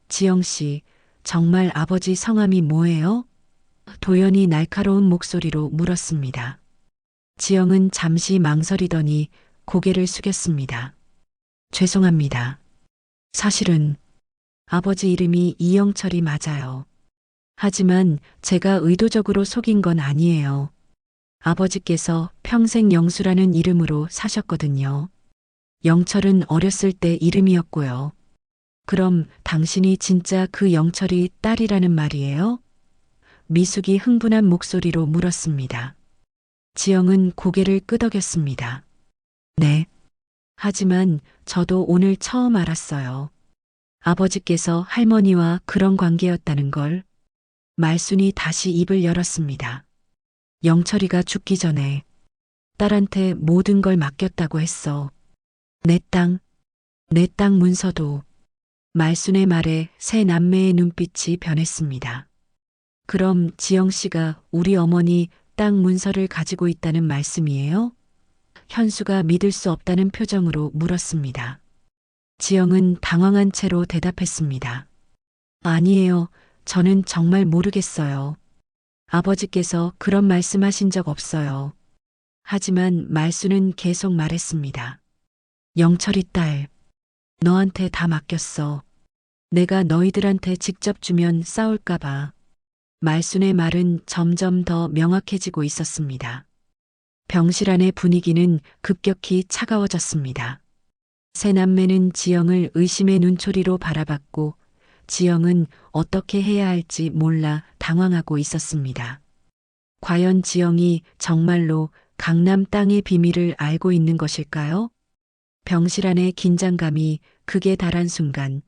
지영 씨, 정말 아버지 성함이 뭐예요? 도연이 날카로운 목소리로 물었습니다. 지영은 잠시 망설이더니 고개를 숙였습니다. 죄송합니다. 사실은 아버지 이름이 이영철이 맞아요. 하지만 제가 의도적으로 속인 건 아니에요. 아버지께서 평생 영수라는 이름으로 사셨거든요. 영철은 어렸을 때 이름이었고요. 그럼 당신이 진짜 그 영철이 딸이라는 말이에요? 미숙이 흥분한 목소리로 물었습니다. 지영은 고개를 끄덕였습니다. 네. 하지만 저도 오늘 처음 알았어요. 아버지께서 할머니와 그런 관계였다는 걸. 말순이 다시 입을 열었습니다. 영철이가 죽기 전에 딸한테 모든 걸 맡겼다고 했어. 내 땅 문서도. 말순의 말에 새 남매의 눈빛이 변했습니다. 그럼 지영 씨가 우리 어머니 땅 문서를 가지고 있다는 말씀이에요? 현수가 믿을 수 없다는 표정으로 물었습니다. 지영은 당황한 채로 대답했습니다. 아니에요. 저는 정말 모르겠어요. 아버지께서 그런 말씀하신 적 없어요. 하지만 말수는 계속 말했습니다. 영철이 딸, 너한테 다 맡겼어. 내가 너희들한테 직접 주면 싸울까봐. 말순의 말은 점점 더 명확해지고 있었습니다. 병실 안의 분위기는 급격히 차가워졌습니다. 세 남매는 지영을 의심의 눈초리로 바라봤고 지영은 어떻게 해야 할지 몰라 당황하고 있었습니다. 과연 지영이 정말로 강남 땅의 비밀을 알고 있는 것일까요? 병실 안의 긴장감이 극에 달한 순간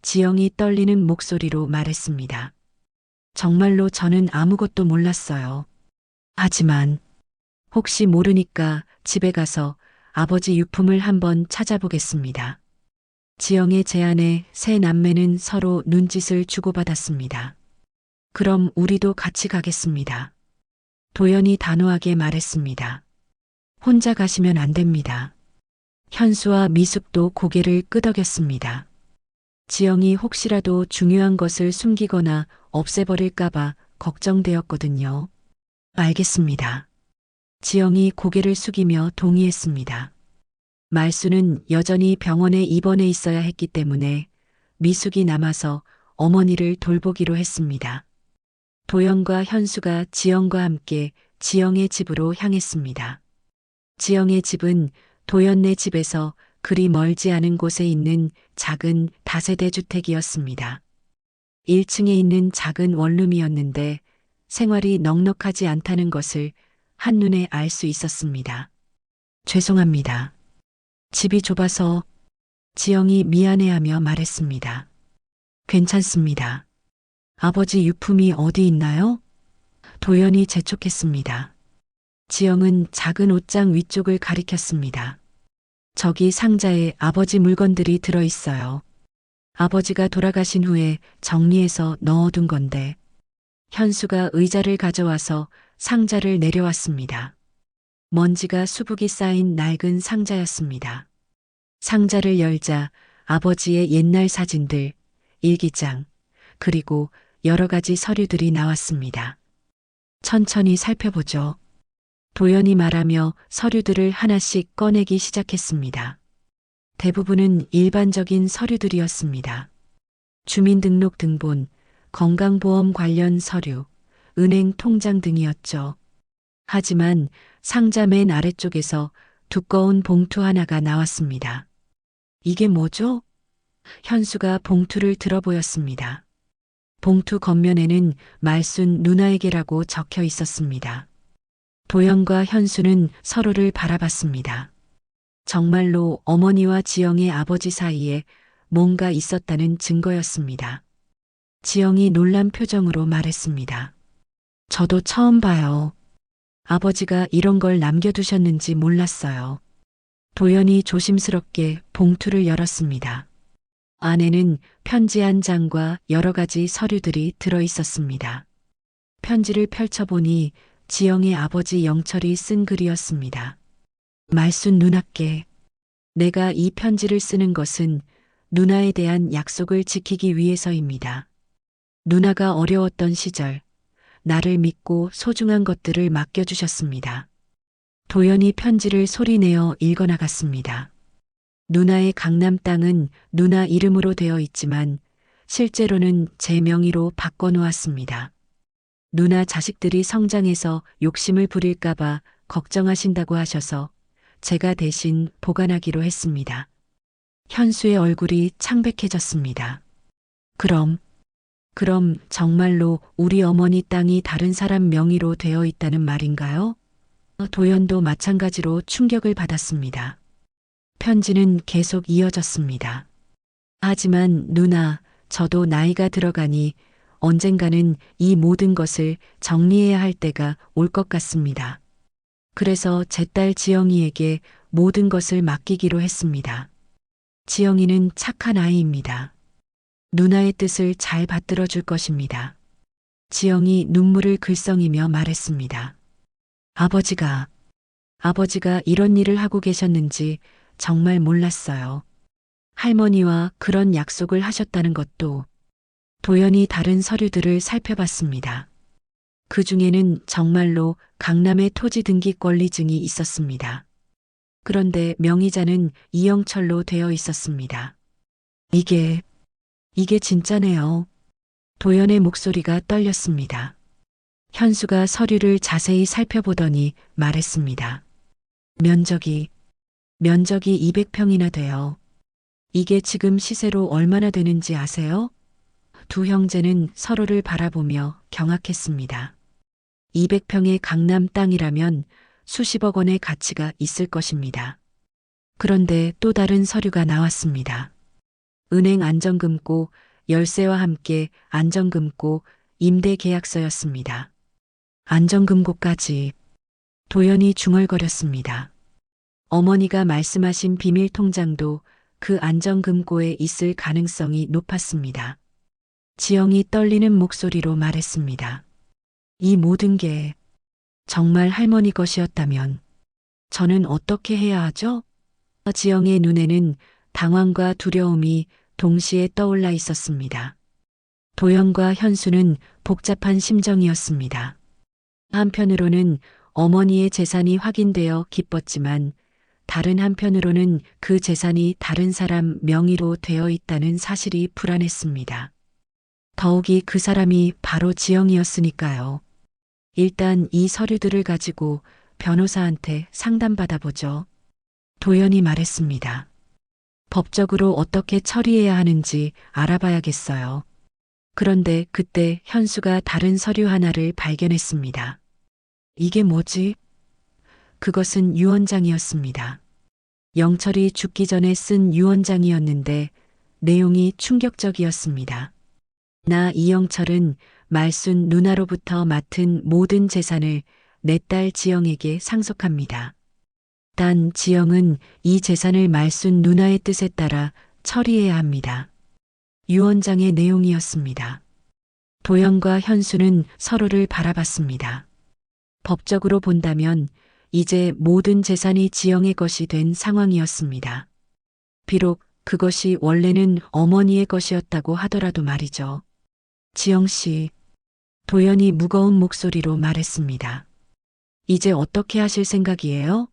지영이 떨리는 목소리로 말했습니다. 정말로 저는 아무것도 몰랐어요. 하지만 혹시 모르니까 집에 가서 아버지 유품을 한번 찾아보겠습니다. 지영의 제안에 세 남매는 서로 눈짓을 주고받았습니다. 그럼 우리도 같이 가겠습니다. 도연이 단호하게 말했습니다. 혼자 가시면 안 됩니다. 현수와 미숙도 고개를 끄덕였습니다. 지영이 혹시라도 중요한 것을 숨기거나 없애버릴까봐 걱정되었거든요. 알겠습니다. 지영이 고개를 숙이며 동의했습니다. 말수는 여전히 병원에 입원해 있어야 했기 때문에 미숙이 남아서 어머니를 돌보기로 했습니다. 도영과 현수가 지영과 함께 지영의 집으로 향했습니다. 지영의 집은 도연네 집에서 그리 멀지 않은 곳에 있는 작은 다세대 주택이었습니다. 1층에 있는 작은 원룸이었는데 생활이 넉넉하지 않다는 것을 한눈에 알 수 있었습니다. 죄송합니다. 집이 좁아서. 지영이 미안해하며 말했습니다. 괜찮습니다. 아버지 유품이 어디 있나요? 도연이 재촉했습니다. 지영은 작은 옷장 위쪽을 가리켰습니다. 저기 상자에 아버지 물건들이 들어있어요. 아버지가 돌아가신 후에 정리해서 넣어둔 건데. 현수가 의자를 가져와서 상자를 내려왔습니다. 먼지가 수북이 쌓인 낡은 상자였습니다. 상자를 열자 아버지의 옛날 사진들, 일기장, 그리고 여러 가지 서류들이 나왔습니다. 천천히 살펴보죠. 도연이 말하며 서류들을 하나씩 꺼내기 시작했습니다. 대부분은 일반적인 서류들이었습니다. 주민등록 등본, 건강보험 관련 서류, 은행 통장 등이었죠. 하지만 상자 맨 아래쪽에서 두꺼운 봉투 하나가 나왔습니다. 이게 뭐죠? 현수가 봉투를 들어보였습니다. 봉투 겉면에는 말순 누나에게라고 적혀 있었습니다. 도영과 현수는 서로를 바라봤습니다. 정말로 어머니와 지영의 아버지 사이에 뭔가 있었다는 증거였습니다. 지영이 놀란 표정으로 말했습니다. 저도 처음 봐요. 아버지가 이런 걸 남겨두셨는지 몰랐어요. 도연이 조심스럽게 봉투를 열었습니다. 안에는 편지 한 장과 여러 가지 서류들이 들어 있었습니다. 편지를 펼쳐보니 지영의 아버지 영철이 쓴 글이었습니다. 말순 누나께, 내가 이 편지를 쓰는 것은 누나에 대한 약속을 지키기 위해서입니다. 누나가 어려웠던 시절, 나를 믿고 소중한 것들을 맡겨주셨습니다. 도연이 편지를 소리내어 읽어나갔습니다. 누나의 강남 땅은 누나 이름으로 되어 있지만 실제로는 제 명의로 바꿔놓았습니다. 누나 자식들이 성장해서 욕심을 부릴까봐 걱정하신다고 하셔서 제가 대신 보관하기로 했습니다. 현수의 얼굴이 창백해졌습니다. 그럼 정말로 우리 어머니 땅이 다른 사람 명의로 되어 있다는 말인가요? 도연도 마찬가지로 충격을 받았습니다. 편지는 계속 이어졌습니다. 하지만 누나, 저도 나이가 들어가니 언젠가는 이 모든 것을 정리해야 할 때가 올 것 같습니다. 그래서 제 딸 지영이에게 모든 것을 맡기기로 했습니다. 지영이는 착한 아이입니다. 누나의 뜻을 잘 받들어 줄 것입니다. 지영이 눈물을 글썽이며 말했습니다. 아버지가 이런 일을 하고 계셨는지 정말 몰랐어요. 할머니와 그런 약속을 하셨다는 것도. 도연이 다른 서류들을 살펴봤습니다. 그 중에는 정말로 강남의 토지 등기 권리증이 있었습니다. 그런데 명의자는 이영철로 되어 있었습니다. 이게 진짜네요. 도연의 목소리가 떨렸습니다. 현수가 서류를 자세히 살펴보더니 말했습니다. 면적이 200평이나 돼요. 이게 지금 시세로 얼마나 되는지 아세요? 두 형제는 서로를 바라보며 경악했습니다. 200평의 강남 땅이라면 수십억 원의 가치가 있을 것입니다. 그런데 또 다른 서류가 나왔습니다. 은행 안정금고, 열쇠와 함께 안정금고, 임대계약서였습니다. 안정금고까지. 도연이 중얼거렸습니다. 어머니가 말씀하신 비밀 통장도 그 안정금고에 있을 가능성이 높았습니다. 지영이 떨리는 목소리로 말했습니다. 이 모든 게 정말 할머니 것이었다면 저는 어떻게 해야 하죠? 지영의 눈에는 당황과 두려움이 동시에 떠올라 있었습니다. 도연과 현수는 복잡한 심정이었습니다. 한편으로는 어머니의 재산이 확인되어 기뻤지만 다른 한편으로는 그 재산이 다른 사람 명의로 되어 있다는 사실이 불안했습니다. 더욱이 그 사람이 바로 지영이었으니까요. 일단 이 서류들을 가지고 변호사한테 상담받아보죠. 도연이 말했습니다. 법적으로 어떻게 처리해야 하는지 알아봐야겠어요. 그런데 그때 현수가 다른 서류 하나를 발견했습니다. 이게 뭐지? 그것은 유언장이었습니다. 영철이 죽기 전에 쓴 유언장이었는데 내용이 충격적이었습니다. 나 이영철은 말순 누나로부터 맡은 모든 재산을 내 딸 지영에게 상속합니다. 단 지영은 이 재산을 말순 누나의 뜻에 따라 처리해야 합니다. 유언장의 내용이었습니다. 도연과 현수는 서로를 바라봤습니다. 법적으로 본다면 이제 모든 재산이 지영의 것이 된 상황이었습니다. 비록 그것이 원래는 어머니의 것이었다고 하더라도 말이죠. 지영 씨, 도연이 무거운 목소리로 말했습니다. 이제 어떻게 하실 생각이에요?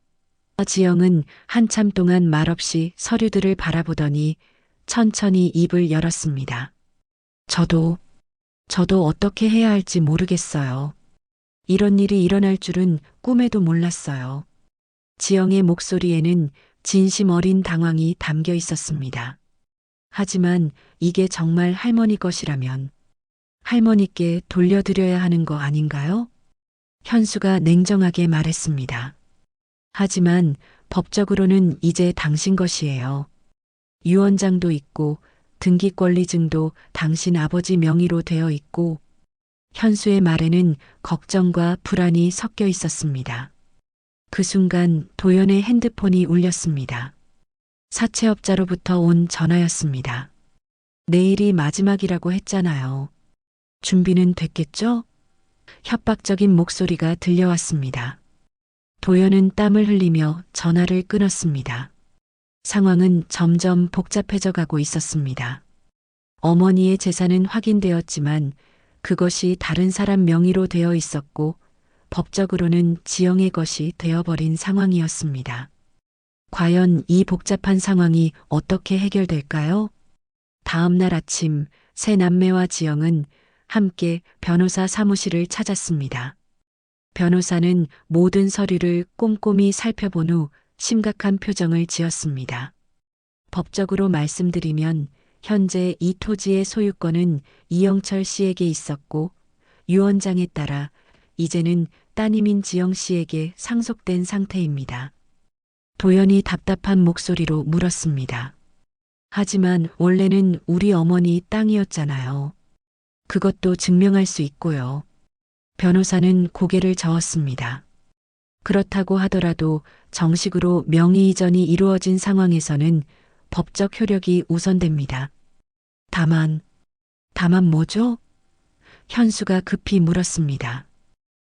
지영은 한참 동안 말없이 서류들을 바라보더니 천천히 입을 열었습니다. 저도 어떻게 해야 할지 모르겠어요. 이런 일이 일어날 줄은 꿈에도 몰랐어요. 지영의 목소리에는 진심 어린 당황이 담겨 있었습니다. 하지만 이게 정말 할머니 것이라면 할머니께 돌려드려야 하는 거 아닌가요? 현수가 냉정하게 말했습니다. 하지만 법적으로는 이제 당신 것이에요. 유언장도 있고 등기권리증도 당신 아버지 명의로 되어 있고. 현수의 말에는 걱정과 불안이 섞여 있었습니다. 그 순간 도연의 핸드폰이 울렸습니다. 사채업자로부터 온 전화였습니다. 내일이 마지막이라고 했잖아요. 준비는 됐겠죠? 협박적인 목소리가 들려왔습니다. 도연은 땀을 흘리며 전화를 끊었습니다. 상황은 점점 복잡해져 가고 있었습니다. 어머니의 재산은 확인되었지만 그것이 다른 사람 명의로 되어 있었고 법적으로는 지영의 것이 되어버린 상황이었습니다. 과연 이 복잡한 상황이 어떻게 해결될까요? 다음 날 아침 새 남매와 지영은 함께 변호사 사무실을 찾았습니다. 변호사는 모든 서류를 꼼꼼히 살펴본 후 심각한 표정을 지었습니다. 법적으로 말씀드리면 현재 이 토지의 소유권은 이영철 씨에게 있었고 유언장에 따라 이제는 따님인 지영 씨에게 상속된 상태입니다. 도연이 답답한 목소리로 물었습니다. 하지만 원래는 우리 어머니 땅이었잖아요. 그것도 증명할 수 있고요. 변호사는 고개를 저었습니다. 그렇다고 하더라도 정식으로 명의 이전이 이루어진 상황에서는 법적 효력이 우선됩니다. 다만 뭐죠? 현수가 급히 물었습니다.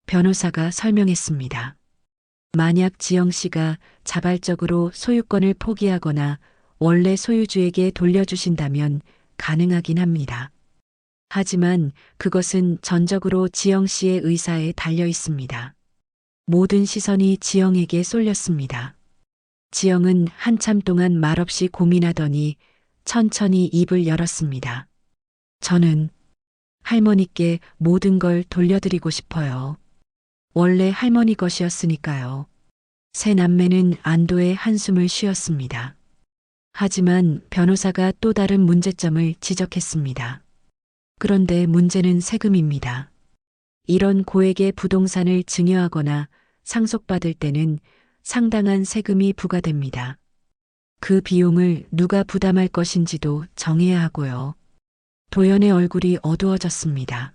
변호사가 설명했습니다. 만약 지영 씨가 자발적으로 소유권을 포기하거나 원래 소유주에게 돌려주신다면 가능하긴 합니다. 하지만 그것은 전적으로 지영 씨의 의사에 달려 있습니다. 모든 시선이 지영에게 쏠렸습니다. 지영은 한참 동안 말없이 고민하더니 천천히 입을 열었습니다. 저는 할머니께 모든 걸 돌려드리고 싶어요. 원래 할머니 것이었으니까요. 세 남매는 안도의 한숨을 쉬었습니다. 하지만 변호사가 또 다른 문제점을 지적했습니다. 그런데 문제는 세금입니다. 이런 고액의 부동산을 증여하거나 상속받을 때는 상당한 세금이 부과됩니다. 그 비용을 누가 부담할 것인지도 정해야 하고요. 도연의 얼굴이 어두워졌습니다.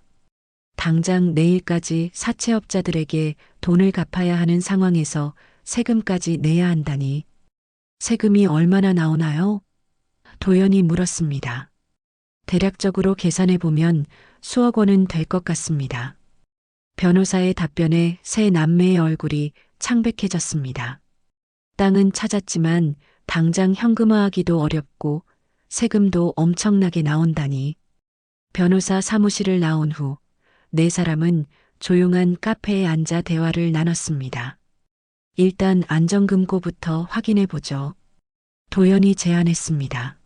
당장 내일까지 사채업자들에게 돈을 갚아야 하는 상황에서 세금까지 내야 한다니. 세금이 얼마나 나오나요? 도연이 물었습니다. 대략적으로 계산해 보면 수억 원은 될 것 같습니다. 변호사의 답변에 세 남매의 얼굴이 창백해졌습니다. 땅은 찾았지만 당장 현금화하기도 어렵고 세금도 엄청나게 나온다니. 변호사 사무실을 나온 후 네 사람은 조용한 카페에 앉아 대화를 나눴습니다. 일단 안전금고부터 확인해 보죠. 도연이 제안했습니다.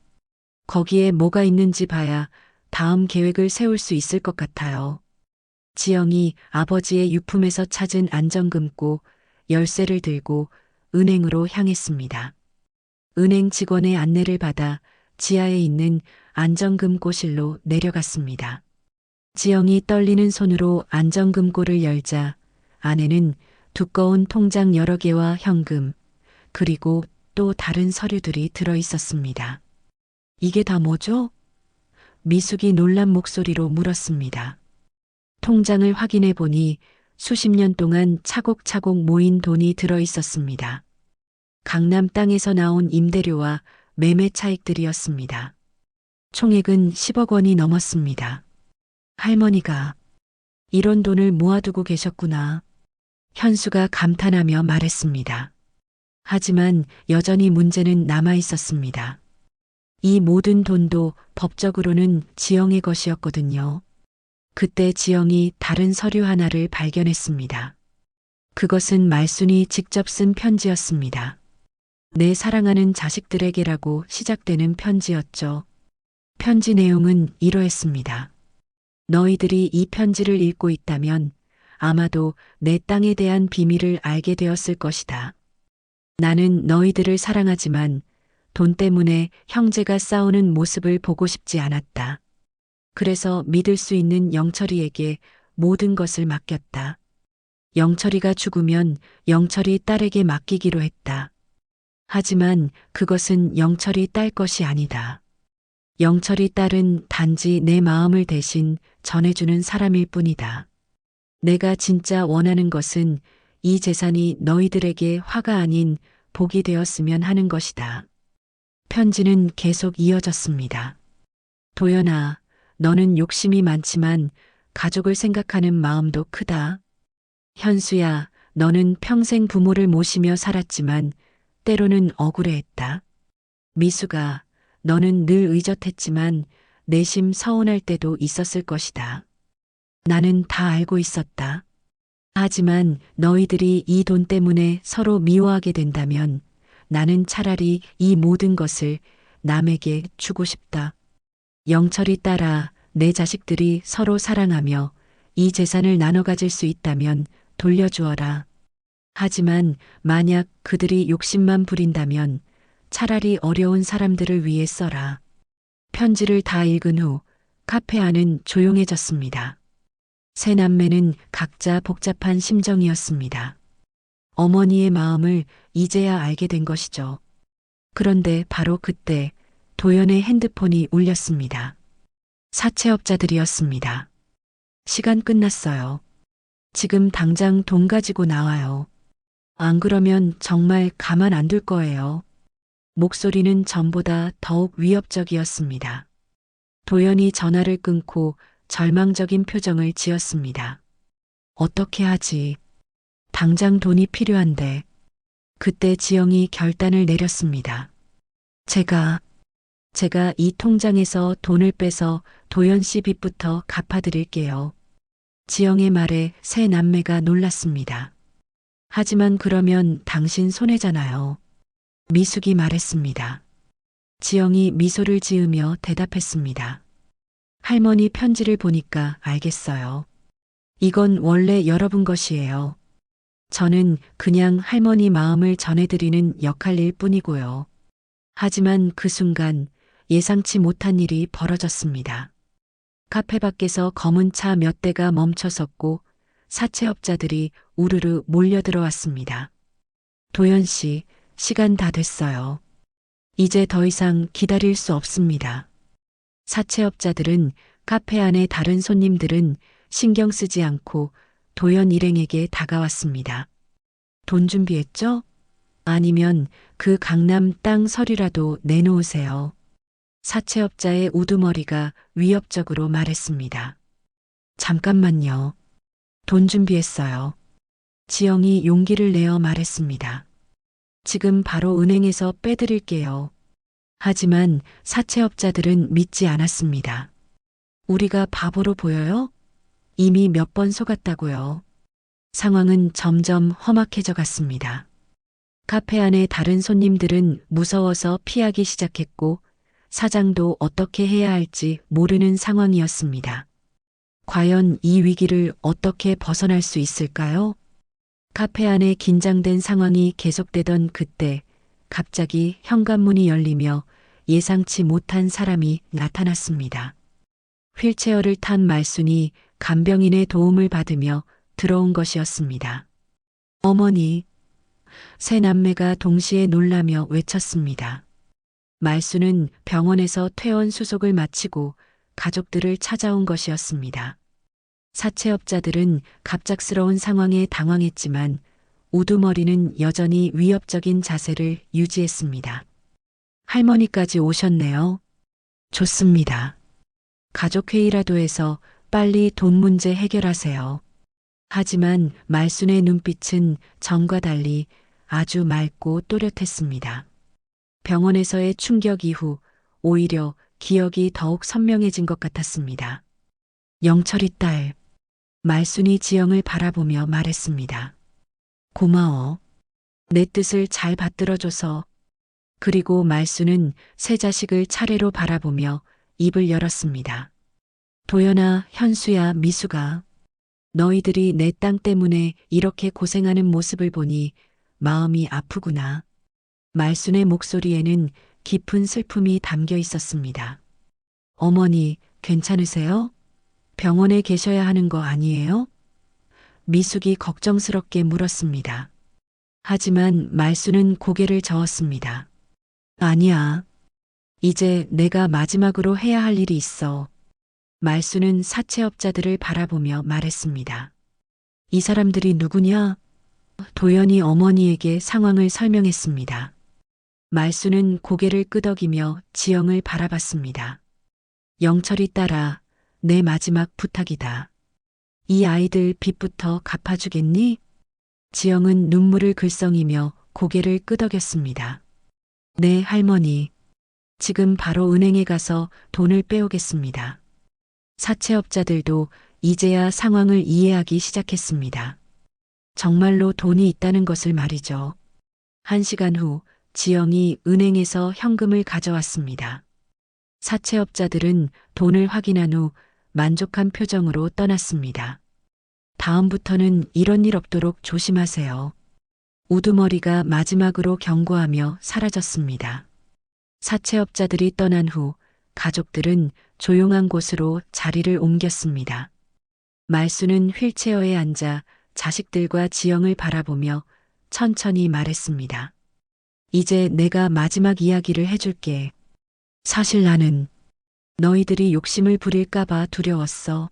거기에 뭐가 있는지 봐야 다음 계획을 세울 수 있을 것 같아요. 지영이 아버지의 유품에서 찾은 안전금고 열쇠를 들고 은행으로 향했습니다. 은행 직원의 안내를 받아 지하에 있는 안전금고실로 내려갔습니다. 지영이 떨리는 손으로 안전금고를 열자 안에는 두꺼운 통장 여러 개와 현금, 그리고 또 다른 서류들이 들어 있었습니다. 이게 다 뭐죠? 미숙이 놀란 목소리로 물었습니다. 통장을 확인해 보니 수십 년 동안 차곡차곡 모인 돈이 들어 있었습니다. 강남 땅에서 나온 임대료와 매매 차익들이었습니다. 총액은 10억 원이 넘었습니다. 할머니가 이런 돈을 모아두고 계셨구나. 현수가 감탄하며 말했습니다. 하지만 여전히 문제는 남아 있었습니다. 이 모든 돈도 법적으로는 지영의 것이었거든요. 그때 지영이 다른 서류 하나를 발견했습니다. 그것은 말순이 직접 쓴 편지였습니다. 내 사랑하는 자식들에게라고 시작되는 편지였죠. 편지 내용은 이러했습니다. 너희들이 이 편지를 읽고 있다면 아마도 내 땅에 대한 비밀을 알게 되었을 것이다. 나는 너희들을 사랑하지만 돈 때문에 형제가 싸우는 모습을 보고 싶지 않았다. 그래서 믿을 수 있는 영철이에게 모든 것을 맡겼다. 영철이가 죽으면 영철이 딸에게 맡기기로 했다. 하지만 그것은 영철이 딸 것이 아니다. 영철이 딸은 단지 내 마음을 대신 전해주는 사람일 뿐이다. 내가 진짜 원하는 것은 이 재산이 너희들에게 화가 아닌 복이 되었으면 하는 것이다. 편지는 계속 이어졌습니다. 도연아, 너는 욕심이 많지만 가족을 생각하는 마음도 크다. 현수야, 너는 평생 부모를 모시며 살았지만 때로는 억울해했다. 미수가, 너는 늘 의젓했지만 내심 서운할 때도 있었을 것이다. 나는 다 알고 있었다. 하지만 너희들이 이 돈 때문에 서로 미워하게 된다면 나는 차라리 이 모든 것을 남에게 주고 싶다. 영철이 딸아, 내 자식들이 서로 사랑하며 이 재산을 나눠 가질 수 있다면 돌려주어라. 하지만 만약 그들이 욕심만 부린다면 차라리 어려운 사람들을 위해 써라. 편지를 다 읽은 후 카페 안은 조용해졌습니다. 세 남매는 각자 복잡한 심정이었습니다. 어머니의 마음을 이제야 알게 된 것이죠. 그런데 바로 그때 도연의 핸드폰이 울렸습니다. 사채업자들이었습니다. 시간 끝났어요. 지금 당장 돈 가지고 나와요. 안 그러면 정말 가만 안 둘 거예요. 목소리는 전보다 더욱 위협적이었습니다. 도연이 전화를 끊고 절망적인 표정을 지었습니다. 어떻게 하지? 당장 돈이 필요한데. 그때 지영이 결단을 내렸습니다. 제가 이 통장에서 돈을 빼서 도연 씨 빚부터 갚아드릴게요. 지영의 말에 세 남매가 놀랐습니다. 하지만 그러면 당신 손해잖아요. 미숙이 말했습니다. 지영이 미소를 지으며 대답했습니다. 할머니 편지를 보니까 알겠어요. 이건 원래 여러분 것이에요. 저는 그냥 할머니 마음을 전해드리는 역할일 뿐이고요. 하지만 그 순간 예상치 못한 일이 벌어졌습니다. 카페 밖에서 검은 차 몇 대가 멈춰섰고 사채업자들이 우르르 몰려들어왔습니다. 도연 씨, 시간 다 됐어요. 이제 더 이상 기다릴 수 없습니다. 사채업자들은 카페 안의 다른 손님들은 신경 쓰지 않고 도연 일행에게 다가왔습니다. 돈 준비했죠? 아니면 그 강남 땅 서류라도 내놓으세요. 사채업자의 우두머리가 위협적으로 말했습니다. 잠깐만요. 돈 준비했어요. 지영이 용기를 내어 말했습니다. 지금 바로 은행에서 빼드릴게요. 하지만 사채업자들은 믿지 않았습니다. 우리가 바보로 보여요? 이미 몇 번 속았다고요. 상황은 점점 험악해져 갔습니다. 카페 안의 다른 손님들은 무서워서 피하기 시작했고 사장도 어떻게 해야 할지 모르는 상황이었습니다. 과연 이 위기를 어떻게 벗어날 수 있을까요? 카페 안에 긴장된 상황이 계속되던 그때 갑자기 현관문이 열리며 예상치 못한 사람이 나타났습니다. 휠체어를 탄 말순이 간병인의 도움을 받으며 들어온 것이었습니다. 어머니, 세 남매가 동시에 놀라며 외쳤습니다. 말순은 병원에서 퇴원 수속을 마치고 가족들을 찾아온 것이었습니다. 사채업자들은 갑작스러운 상황에 당황했지만 우두머리는 여전히 위협적인 자세를 유지했습니다. 할머니까지 오셨네요. 좋습니다. 가족회의라도 해서 빨리 돈 문제 해결하세요. 하지만 말순의 눈빛은 전과 달리 아주 맑고 또렷했습니다. 병원에서의 충격 이후 오히려 기억이 더욱 선명해진 것 같았습니다. 영철이 딸, 말순이 지영을 바라보며 말했습니다. 고마워. 내 뜻을 잘 받들어줘서. 그리고 말순은 세 자식을 차례로 바라보며 입을 열었습니다. 도연아, 현수야, 미수가. 너희들이 내 땅 때문에 이렇게 고생하는 모습을 보니 마음이 아프구나. 말순의 목소리에는 깊은 슬픔이 담겨 있었습니다. 어머니, 괜찮으세요? 병원에 계셔야 하는 거 아니에요? 미숙이 걱정스럽게 물었습니다. 하지만 말순은 고개를 저었습니다. 아니야. 이제 내가 마지막으로 해야 할 일이 있어. 말순은 사채업자들을 바라보며 말했습니다. 이 사람들이 누구냐? 도연이 어머니에게 상황을 설명했습니다. 말순은 고개를 끄덕이며 지영을 바라봤습니다. 영철이 딸아, 내 마지막 부탁이다. 이 아이들 빚부터 갚아주겠니? 지영은 눈물을 글썽이며 고개를 끄덕였습니다. 네, 할머니. 지금 바로 은행에 가서 돈을 빼오겠습니다. 사채업자들도 이제야 상황을 이해하기 시작했습니다. 정말로 돈이 있다는 것을 말이죠. 1시간 후 지영이 은행에서 현금을 가져왔습니다. 사채업자들은 돈을 확인한 후 만족한 표정으로 떠났습니다. 다음부터는 이런 일 없도록 조심하세요. 우두머리가 마지막으로 경고하며 사라졌습니다. 사채업자들이 떠난 후 가족들은 조용한 곳으로 자리를 옮겼습니다. 말수는 휠체어에 앉아 자식들과 지영을 바라보며 천천히 말했습니다. 이제 내가 마지막 이야기를 해줄게. 사실 나는 너희들이 욕심을 부릴까봐 두려웠어.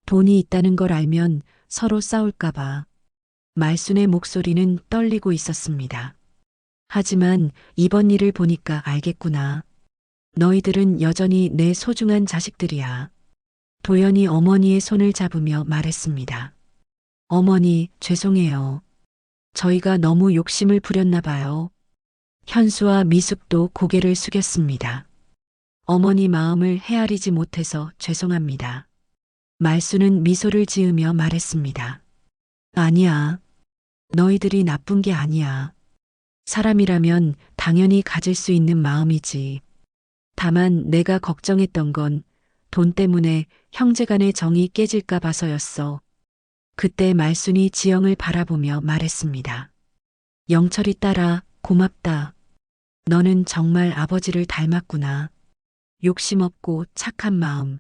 돈이 있다는 걸 알면 서로 싸울까봐. 말순의 목소리는 떨리고 있었습니다. 하지만 이번 일을 보니까 알겠구나. 너희들은 여전히 내 소중한 자식들이야. 도연이 어머니의 손을 잡으며 말했습니다. 어머니, 죄송해요. 저희가 너무 욕심을 부렸나 봐요. 현수와 미숙도 고개를 숙였습니다. 어머니 마음을 헤아리지 못해서 죄송합니다. 말수는 미소를 지으며 말했습니다. 아니야. 너희들이 나쁜 게 아니야. 사람이라면 당연히 가질 수 있는 마음이지. 다만 내가 걱정했던 건 돈 때문에 형제간의 정이 깨질까 봐서였어. 그때 말순이 지영을 바라보며 말했습니다. 영철이 딸아, 고맙다. 너는 정말 아버지를 닮았구나. 욕심 없고 착한 마음.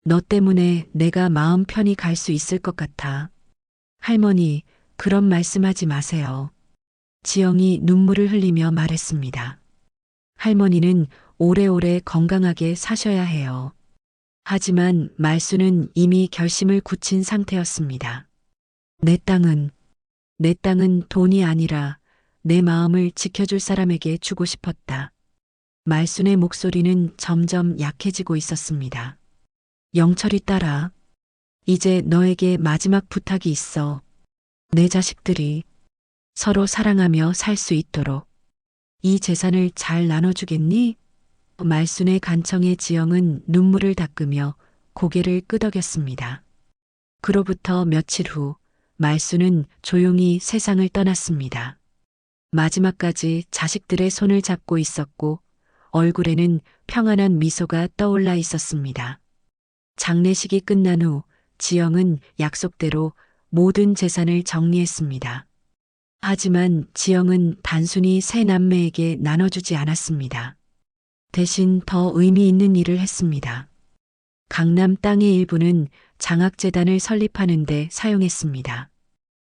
너 때문에 내가 마음 편히 갈 수 있을 것 같아. 할머니, 그런 말씀하지 마세요. 지영이 눈물을 흘리며 말했습니다. 할머니는 오래오래 건강하게 사셔야 해요. 하지만 말수는 이미 결심을 굳힌 상태였습니다. 내 땅은 돈이 아니라 내 마음을 지켜줄 사람에게 주고 싶었다. 말순의 목소리는 점점 약해지고 있었습니다. 영철이 딸아, 이제 너에게 마지막 부탁이 있어. 내 자식들이 서로 사랑하며 살 수 있도록 이 재산을 잘 나눠주겠니? 말순의 간청에 지영은 눈물을 닦으며 고개를 끄덕였습니다. 그로부터 며칠 후 말순은 조용히 세상을 떠났습니다. 마지막까지 자식들의 손을 잡고 있었고 얼굴에는 평안한 미소가 떠올라 있었습니다. 장례식이 끝난 후 지영은 약속대로 모든 재산을 정리했습니다. 하지만 지영은 단순히 세 남매에게 나눠주지 않았습니다. 대신 더 의미 있는 일을 했습니다. 강남 땅의 일부는 장학재단을 설립하는 데 사용했습니다.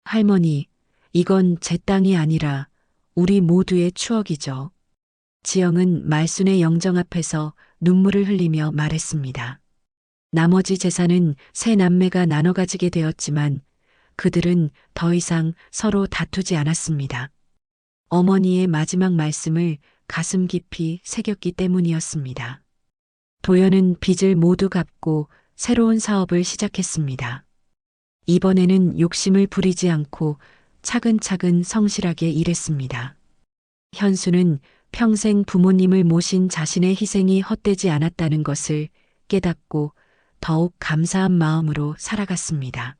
할머니, 이건 제 땅이 아니라 우리 모두의 추억이죠. 지영은 말순의 영정 앞에서 눈물을 흘리며 말했습니다. 나머지 재산은 세 남매가 나눠 가지게 되었지만 그들은 더 이상 서로 다투지 않았습니다. 어머니의 마지막 말씀을 가슴 깊이 새겼기 때문이었습니다. 도연은 빚을 모두 갚고 새로운 사업을 시작했습니다. 이번에는 욕심을 부리지 않고 차근차근 성실하게 일했습니다. 현수는 평생 부모님을 모신 자신의 희생이 헛되지 않았다는 것을 깨닫고 더욱 감사한 마음으로 살아갔습니다.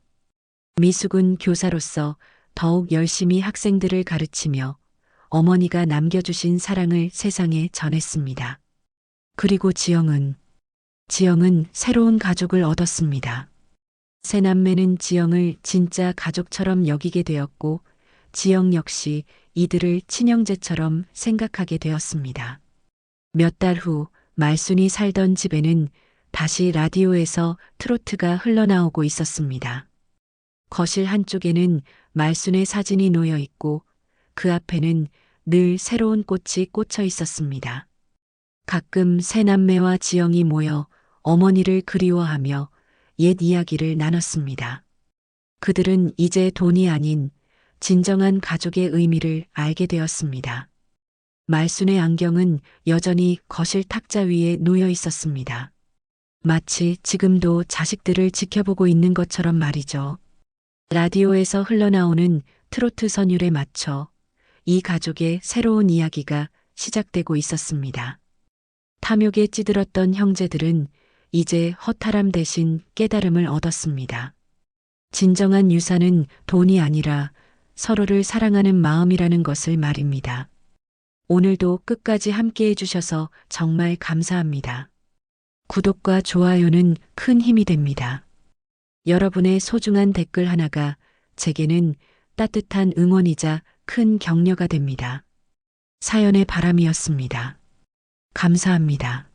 미숙은 교사로서 더욱 열심히 학생들을 가르치며 어머니가 남겨주신 사랑을 세상에 전했습니다. 그리고 지영은 새로운 가족을 얻었습니다. 세 남매는 지영을 진짜 가족처럼 여기게 되었고 지영 역시 이들을 친형제처럼 생각하게 되었습니다. 몇 달 후 말순이 살던 집에는 다시 라디오에서 트로트가 흘러나오고 있었습니다. 거실 한쪽에는 말순의 사진이 놓여 있고 그 앞에는 늘 새로운 꽃이 꽂혀 있었습니다. 가끔 새 남매와 지영이 모여 어머니를 그리워하며 옛 이야기를 나눴습니다. 그들은 이제 돈이 아닌 진정한 가족의 의미를 알게 되었습니다. 말순의 안경은 여전히 거실 탁자 위에 놓여 있었습니다. 마치 지금도 자식들을 지켜보고 있는 것처럼 말이죠. 라디오에서 흘러나오는 트로트 선율에 맞춰 이 가족의 새로운 이야기가 시작되고 있었습니다. 탐욕에 찌들었던 형제들은 이제 허탈함 대신 깨달음을 얻었습니다. 진정한 유산은 돈이 아니라 서로를 사랑하는 마음이라는 것을 말입니다. 오늘도 끝까지 함께 해주셔서 정말 감사합니다. 구독과 좋아요는 큰 힘이 됩니다. 여러분의 소중한 댓글 하나가 제게는 따뜻한 응원이자 큰 격려가 됩니다. 사연의 바람이었습니다. 감사합니다.